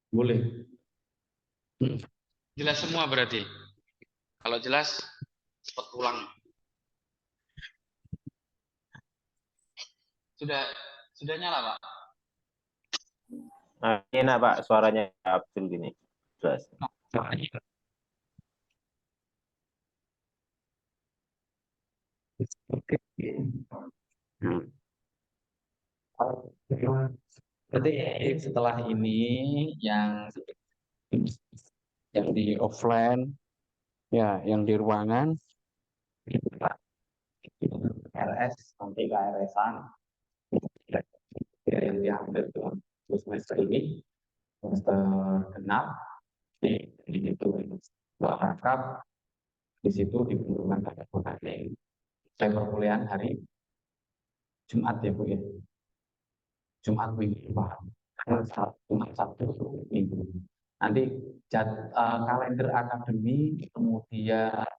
boleh. Jelas semua berarti. Kalau jelas, cepat pulang. Sudah nyala, Pak? Nah, ini enak Pak, suaranya Abdul gini. Jelas. Berarti setelah ini yang di offline ya, yang di ruangan RS nanti KRS-an yang diambil semester ini semester genap di situ berangkat di situ dibutuhkan ada konten. Saya perkuliahan hari Jumat ya Bu ya, Jumat minggu Pak. Jumat Sabtu minggu. Nanti kalender akademi kemudian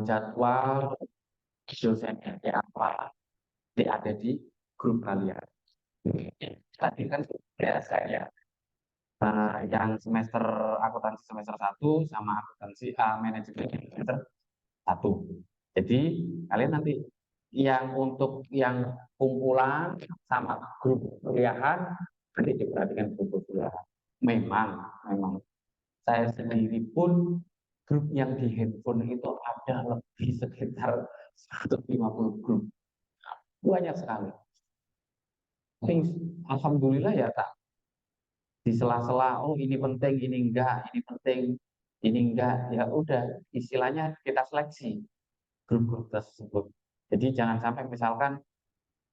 jadwal dosennya apa ada di grup kalian. Tadi kan ya saya yang semester akuntansi semester 1 sama akuntansi manajemen semester 1. Jadi kalian nanti yang untuk yang kumpulan sama grup kuliahan nanti diperhatikan grup kuliahan. Memang saya sendiri pun grup yang di handphone itu ada lebih sekitar 150 grup. Banyak sekali. Tapi alhamdulillah ya tak di sela-sela oh ini penting ini enggak ya udah istilahnya kita seleksi grup-grup tersebut. Jadi jangan sampai misalkan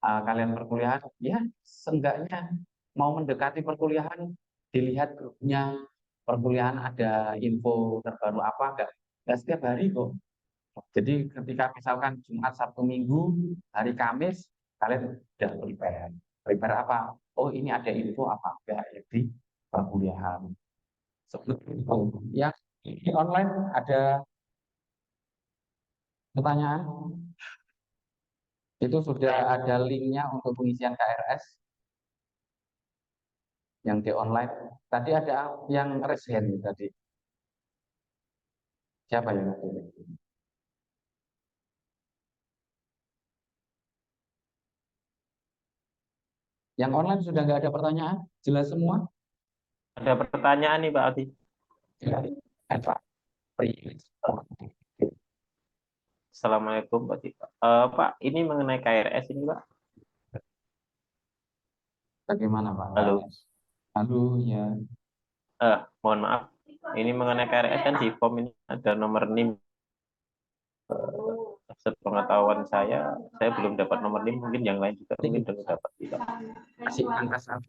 kalian perkuliahan ya seenggaknya mau mendekati perkuliahan dilihat grupnya perkuliahan ada info terbaru apa enggak setiap hari kok. Jadi ketika misalkan Jumat Sabtu Minggu hari Kamis kalian udah prepare apa oh ini ada info apa enggak ya di perkuliahan seperti itu ya. Di online ada pertanyaan itu sudah ada linknya untuk pengisian KRS yang di online tadi ada yang raise hand tadi siapa yang yang online sudah nggak ada pertanyaan jelas semua. Ada pertanyaan nih Pak Adi. Apa? Assalamualaikum Pak Cika. Pak, ini mengenai KRS ini Pak. Bagaimana Pak? Halo. Halo ya. Mohon maaf. Ini mengenai KRS kan di form ini ada nomor NIM. Sepengetahuan saya belum dapat nomor NIM, mungkin yang lain juga mungkin sudah dapat tidak. Masih angka 1.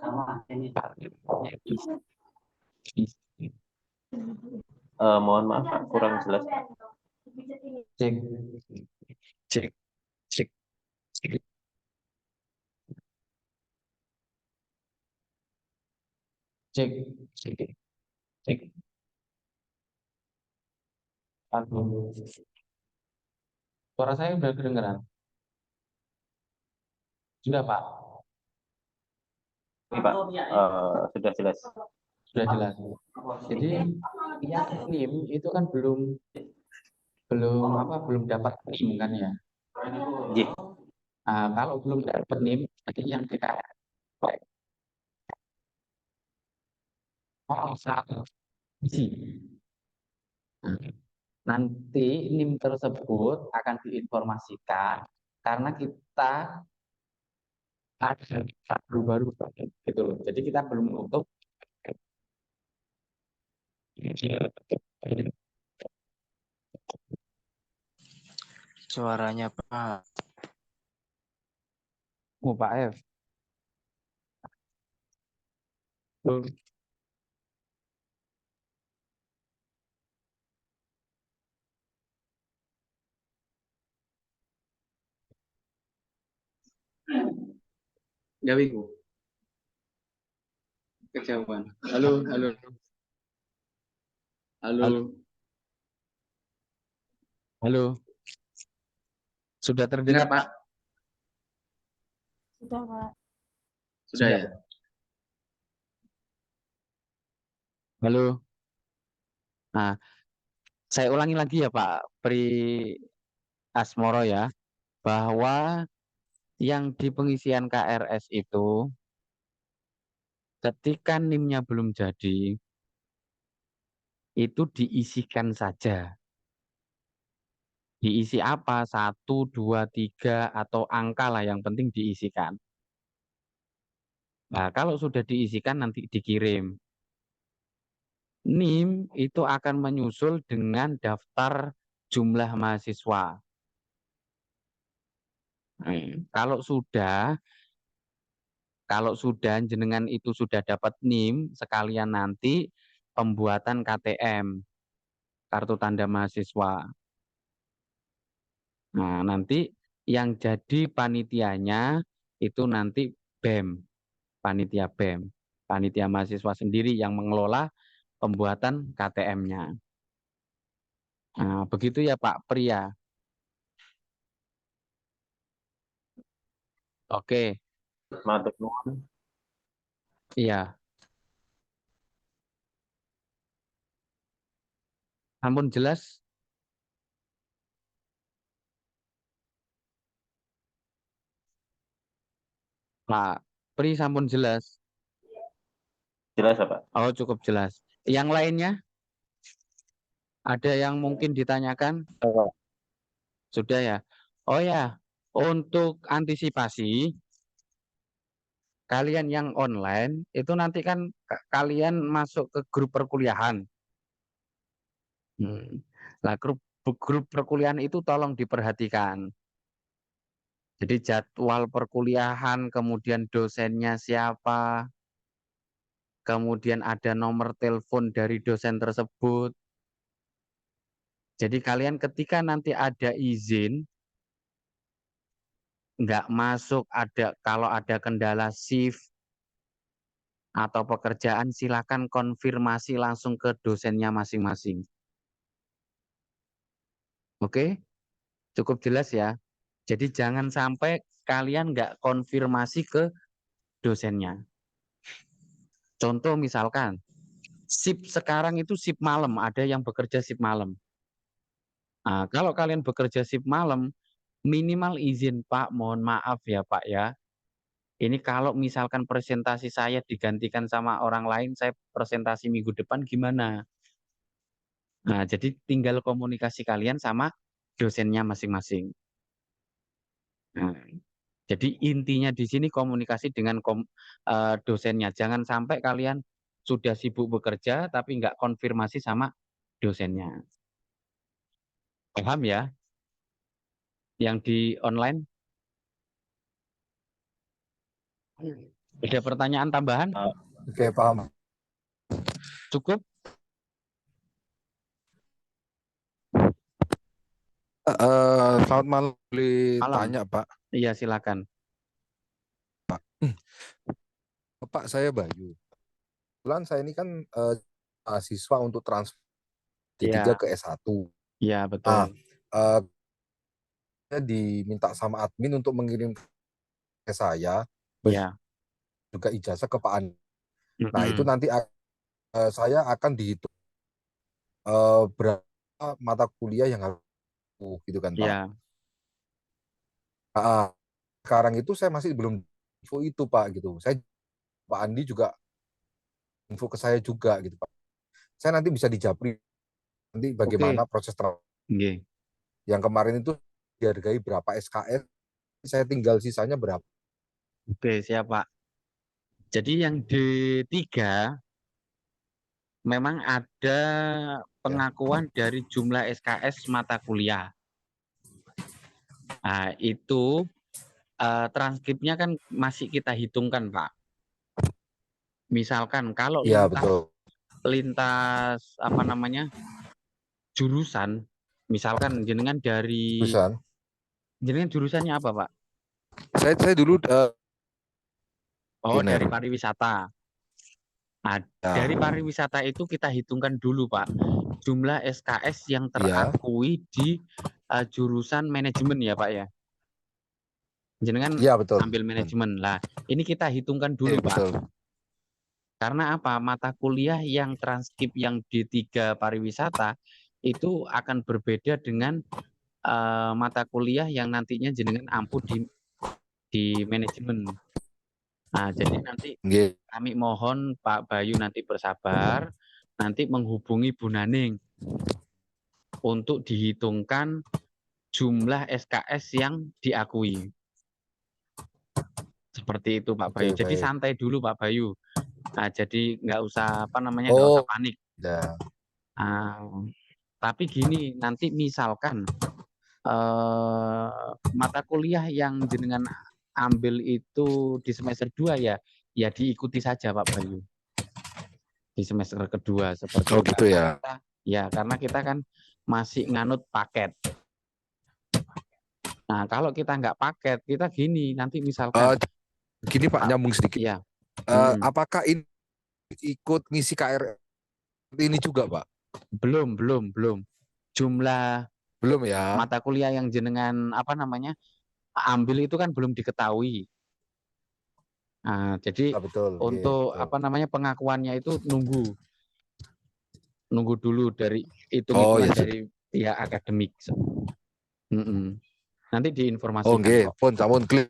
Sama. Ini Pak. Mohon maaf Pak, kurang jelas. Cek. Cek. Cek. Cek. Cek. Cek. Cek. Aduh. Suara saya sudah kedengaran. Sudah Pak. Ini Pak, sudah jelas. Sudah jelas. Jadi yang NIM itu kan belum dapat NIM kan ya. Iya. Kalau belum dapat NIM, berarti yang kita nanti NIM tersebut akan diinformasikan karena kita ada baru-baru gitu loh. Jadi kita belum menutup. Suaranya Pak. Oh, Pak F. Tuh. Nggak bingung. Kejauhan. Halo, halo, halo, halo. Sudah terdengar, Pak? Sudah, Pak. Sudah ya? Halo. Nah, saya ulangi lagi ya Pak Pri Asmoro ya, bahwa yang di pengisian KRS itu ketika NIM-nya belum jadi, itu diisikan saja. Diisi apa? 1, 2, 3, atau angka lah yang penting diisikan. Nah, kalau sudah diisikan nanti dikirim. NIM itu akan menyusul dengan daftar jumlah mahasiswa. Kalau sudah jenengan itu sudah dapat NIM, sekalian nanti pembuatan KTM, kartu tanda mahasiswa. Nah, nanti yang jadi panitianya itu nanti BEM, panitia BEM, panitia mahasiswa sendiri yang mengelola pembuatan KTM-nya. Nah, begitu ya Pak Pria. Oke, Matur nuwun. iya. Ampun jelas. Pak Pri sampun jelas. Jelas apa? Oh, cukup jelas. Yang lainnya ada yang mungkin ditanyakan? Sudah ya. Oh ya, untuk antisipasi kalian yang online itu nanti kan kalian masuk ke grup perkuliahan. Nah, grup perkuliahan itu tolong diperhatikan. Jadi jadwal perkuliahan, kemudian dosennya siapa, kemudian ada nomor telepon dari dosen tersebut. Jadi kalian ketika nanti ada izin, nggak masuk, kalau ada kendala shift atau pekerjaan, silakan konfirmasi langsung ke dosennya masing-masing. Oke, cukup jelas ya. Jadi jangan sampai kalian nggak konfirmasi ke dosennya. Contoh misalkan, shift sekarang itu shift malam, ada yang bekerja shift malam. Nah, kalau kalian bekerja shift malam, minimal izin Pak, mohon maaf ya Pak ya. Ini kalau misalkan presentasi saya digantikan sama orang lain, saya presentasi minggu depan gimana? Nah, jadi tinggal komunikasi kalian sama dosennya masing-masing. Nah, jadi intinya di sini komunikasi dengan dosennya. Jangan sampai kalian sudah sibuk bekerja tapi nggak konfirmasi sama dosennya. Paham ya? Yang di online? Ada pertanyaan tambahan? Oke, paham. Cukup? Selamat malam, boleh Malam. tanya Pak? Iya, silakan. Pak, saya Bayu. Kebetulan saya ini kan mahasiswa untuk transfer D3 Iya, ke S1. iya Nah, betul. saya diminta sama admin untuk mengirim ke saya Iya. juga ijazah ke Pak Andi. Nah, Mm-mm. itu nanti saya akan dihitung berapa mata kuliah yang harus gitu kan Pak. Iya. Nah, sekarang itu saya masih belum info itu Pak gitu. Pak Andi juga info ke saya juga gitu Pak. Saya nanti bisa dijapri nanti bagaimana Oke. proses Nggih. yang kemarin itu dihargai berapa SKS, saya tinggal sisanya berapa. Oke, siap Pak. Jadi yang D3 memang ada pengakuan dari jumlah SKS mata kuliah. Nah, itu transkripnya kan masih kita hitungkan, Pak. Misalkan kalau Iya, betul. lintas apa namanya jurusan, misalkan jenengan dari Jurusan. jenengan jurusannya apa, Pak? Saya dulu Oh, Uner. dari pariwisata. Nah, Ya. dari pariwisata itu kita hitungkan dulu, Pak, jumlah SKS yang Iya. terakui di jurusan manajemen ya, Pak ya. Jenengan Iya, betul. ambil manajemen. Lah, ini kita hitungkan dulu, Iya, Pak. betul. Karena apa? Mata kuliah yang transkrip yang D3 pariwisata itu akan berbeda dengan mata kuliah yang nantinya jenengan ampuh di manajemen. Nah, jadi nanti Nggih. kami mohon Pak Bayu nanti bersabar, nanti menghubungi Bu Naning untuk dihitungkan jumlah SKS yang diakui. Seperti itu Pak Bayu. Oke, Jadi baik. santai dulu Pak Bayu. Nah, jadi nggak usah nggak usah panik. Ya. Tapi gini, nanti misalkan mata kuliah yang jenengan ambil itu di semester 2 ya diikuti saja Pak Bayu. Di semester kedua seperti Oh, itu. gitu ya. Karena kita kan masih nganut paket. Nah, kalau kita nggak paket, kita gini, nanti misalkan gini Pak, nyambung sedikit. Iya. Apakah ini ikut ngisi KRS ini juga, Pak? Belum. Jumlah belum ya. Mata kuliah yang jenengan ambil itu kan belum diketahui. Nah, jadi betul, untuk betul. pengakuannya itu nunggu dulu dari ya, hitungan dari pihak akademik. Nanti diinformasikan. nggih, pun sampun klik.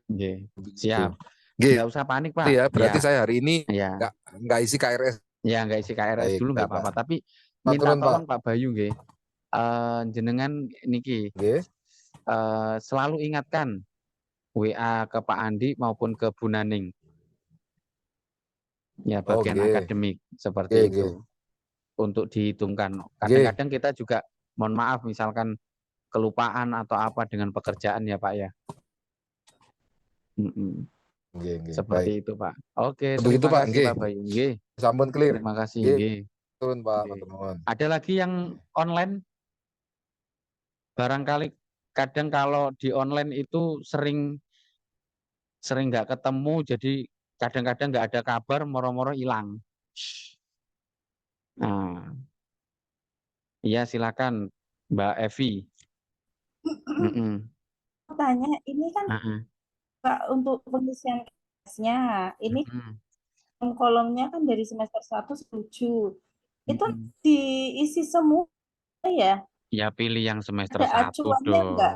Siap. Nggih. Nggak usah panik, Pak. Ya, berarti saya hari ini ya. nggak isi KRS. Ya, nggak isi KRS Baik, dulu nggak baik, apa-apa. Pak. Tapi minta Aturan, tolong Pak Bayu nggih. Jenengan niki selalu ingatkan WA ke Pak Andi maupun ke Bu Naning. Ya, bagian akademik seperti itu. Untuk dihitungkan. Kadang-kadang kita juga mohon maaf misalkan kelupaan atau apa dengan pekerjaan ya Pak ya. Seperti itu Pak. Oke, terima kasih Pak Bayu. Nggih. Sampun clear. Terima kasih nggih. Turun Pak, Ada lagi yang online? Barangkali kadang kalau di online itu sering nggak ketemu, jadi kadang-kadang nggak ada kabar, moro-moro hilang. Nah, iya silakan Mbak Evi. Tanya, ini kan Pak untuk pengisian KRS-nya, ini kolomnya kan dari semester 1 setuju. Itu diisi semua ya? Ya pilih yang semester Ada 1 acuannya dong. enggak?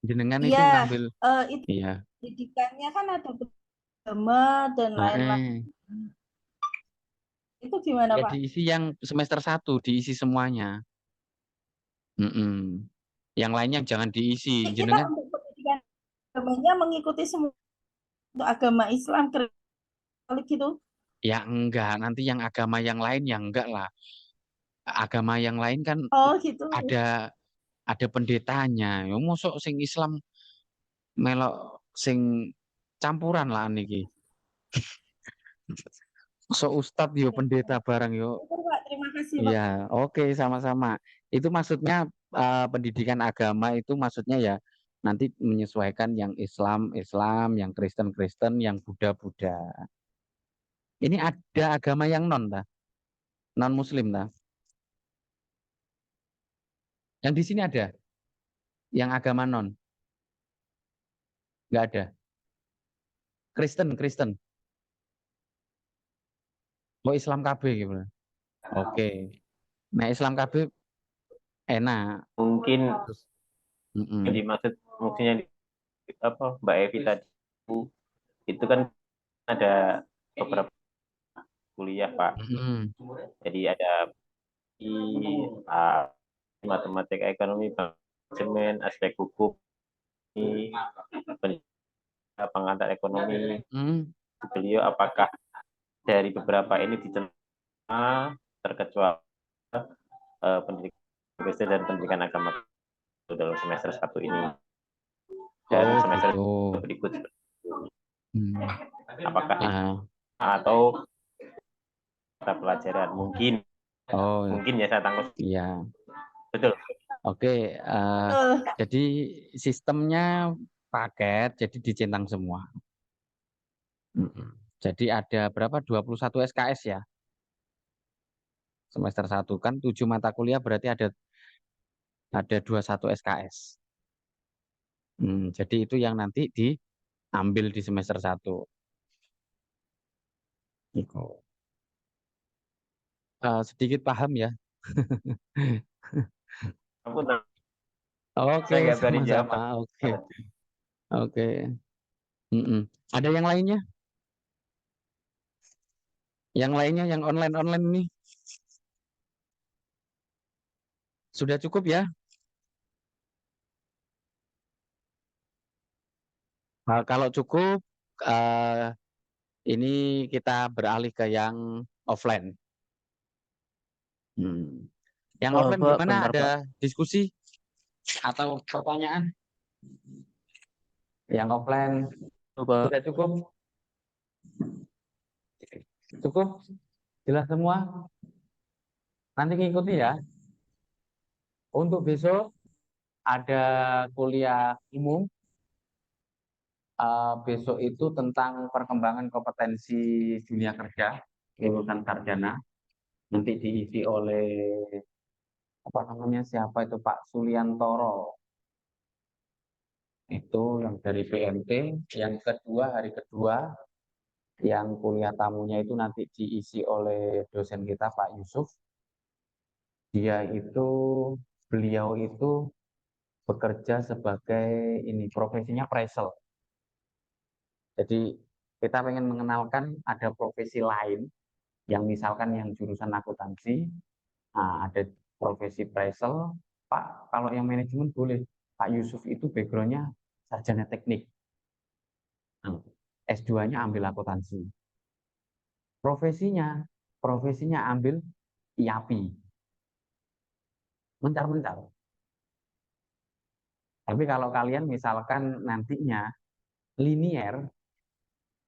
Jenengan itu ngambil itu pendidikannya kan ada agama dan lain-lain. Itu gimana Pak? Diisi yang semester 1, diisi semuanya. Yang lainnya jangan diisi. Kita untuk pendidikan agamanya mengikuti semua untuk agama Islam Katolik gitu. Ya enggak, nanti yang agama yang lain ya enggak lah. Agama yang lain kan gitu. ada pendetanya. Ya mosok sing Islam melok sing campuran lah niki. So ustadz yo pendeta bareng yo. Pak, terima kasih Pak. Ya, oke sama-sama. Itu maksudnya pendidikan agama itu maksudnya ya nanti menyesuaikan yang Islam, yang Kristen, yang Buddha. Ini ada agama yang non muslim ta? Yang di sini ada? Yang agama non? Nggak ada. Kristen. Oh Islam KB gitu. Oke. Nah Islam KB enak. Mungkin yang dimaksud maksudnya apa Mbak Evi tadi itu kan ada beberapa kuliah Pak. Jadi ada matematika, ekonomi, manajemen, aspek hukum, pengantar ekonomi Hmm. beliau, apakah dari beberapa ini diterima terkecuali pendidikan Kristen dan pendidikan agama dalam semester 1 ini dan Oh semester gitu. berikut Hmm. apakah atau mata pelajaran mungkin ya saya tangkap Iya. betul. Oke, jadi sistemnya paket, jadi dicentang semua. Jadi ada berapa? 21 SKS ya. Semester 1 kan 7 mata kuliah berarti ada 21 SKS. Jadi itu yang nanti diambil di semester 1. Sedikit paham ya. Oke, Saya nggak berani jawab. sama-sama. Oke. Ada yang lainnya? Yang lainnya yang online ini sudah cukup ya? Nah, kalau cukup, ini kita beralih ke yang offline. Yang offline Pak, gimana? bentar, Ada Pak. diskusi atau pertanyaan? Yang offline sudah cukup? Cukup? Jelas semua? Nanti ngikuti ya. Untuk besok ada kuliah umum. Besok itu tentang perkembangan kompetensi dunia kerja, lulusan sarjana. Nanti diisi oleh siapa itu Pak Suliantoro. Itu yang dari PMT. Yang kedua, hari kedua, yang kuliah tamunya itu nanti diisi oleh dosen kita Pak Yusuf. Beliau itu bekerja sebagai profesinya appraisal. Jadi kita pengen mengenalkan ada profesi lain yang misalkan yang jurusan akuntansi, ada profesi appraisal. Pak, kalau yang manajemen boleh. Pak Yusuf itu backgroundnya sarjana teknik. S2-nya ambil akuntansi. Profesinya ambil IAPI. Bentar. Tapi kalau kalian misalkan nantinya linier,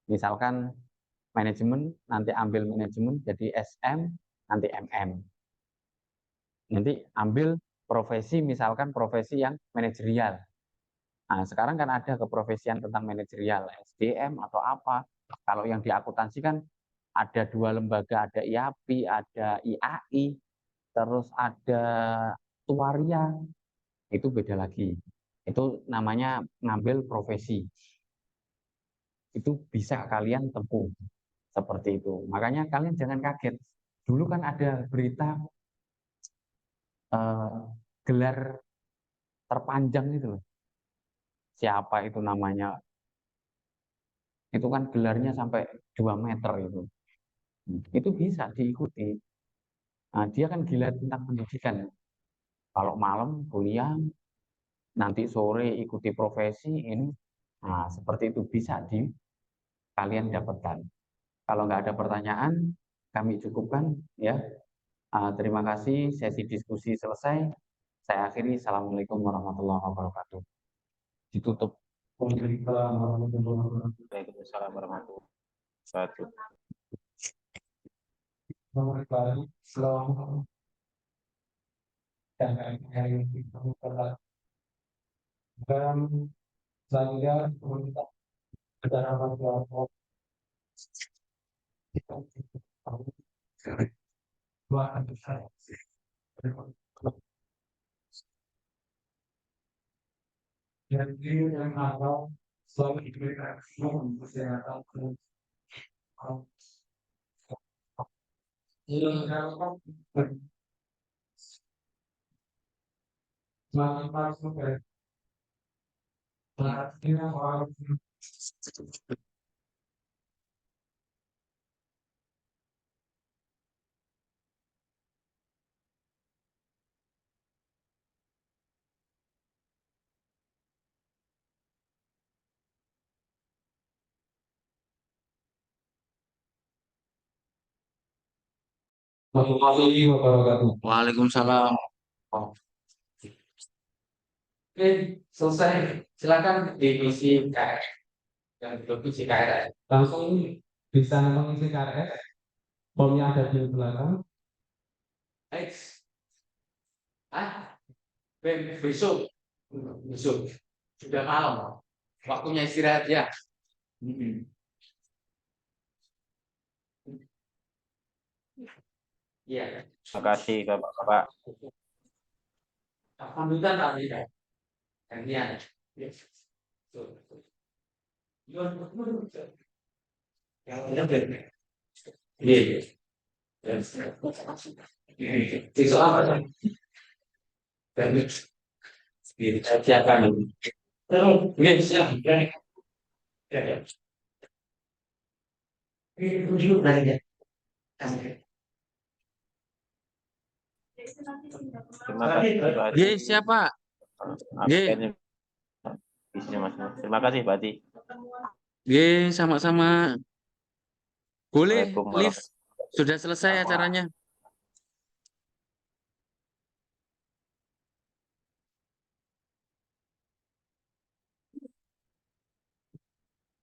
misalkan manajemen, nanti ambil manajemen jadi SM, nanti MM. Nanti ambil misalkan profesi yang manajerial. Nah, sekarang kan ada keprofesian tentang manajerial, SDM atau apa. Kalau yang di akuntansi kan ada 2 lembaga, ada IAPI, ada IAI, terus ada Tuaria. Itu beda lagi. Itu namanya ngambil profesi. Itu bisa kalian tempuh seperti itu. Makanya kalian jangan kaget. Dulu kan ada berita gelar terpanjang itu loh. Siapa itu namanya? Itu kan gelarnya sampai 2 meter itu. Itu bisa diikuti. Nah, dia kan gila tentang pendidikan. Kalau malam kuliah, nanti sore ikuti profesi ini. Nah, seperti itu bisa kalian dapatkan. Kalau nggak ada pertanyaan, kami cukupkan ya. Terima kasih, sesi diskusi selesai. Saya akhiri. Assalamualaikum warahmatullahi wabarakatuh. Ditutup. Waalaikumsalam warahmatullahi wabarakatuh. Dan saya meminta kepada orang tua doakan saya. Jadi yang awal selalu diberikan kesehatan. warahmatullahi wabarakatuh. Waalaikumsalam. Oke, selesai. Silakan divisi KRS. Yang divisi KRS. Langsung bisa mengisi KRS. Formnya ada di belakang. X. Besok. Besok. Sudah malam. Waktunya istirahat ya. Iya. Terima kasih Bapak-bapak. Pamitan tadi kan. Gantian. Yang benar. Iya. Itu apa? Siapkan. Terus, siap. Duduk lagi. Terima kasih Pak Haji. Ye, siapa? Ye. Absennya visinya Mas. Terima kasih Pak Haji. Ye, sama-sama. Boleh, Waalaikumsalam. lift. Sudah selesai acaranya.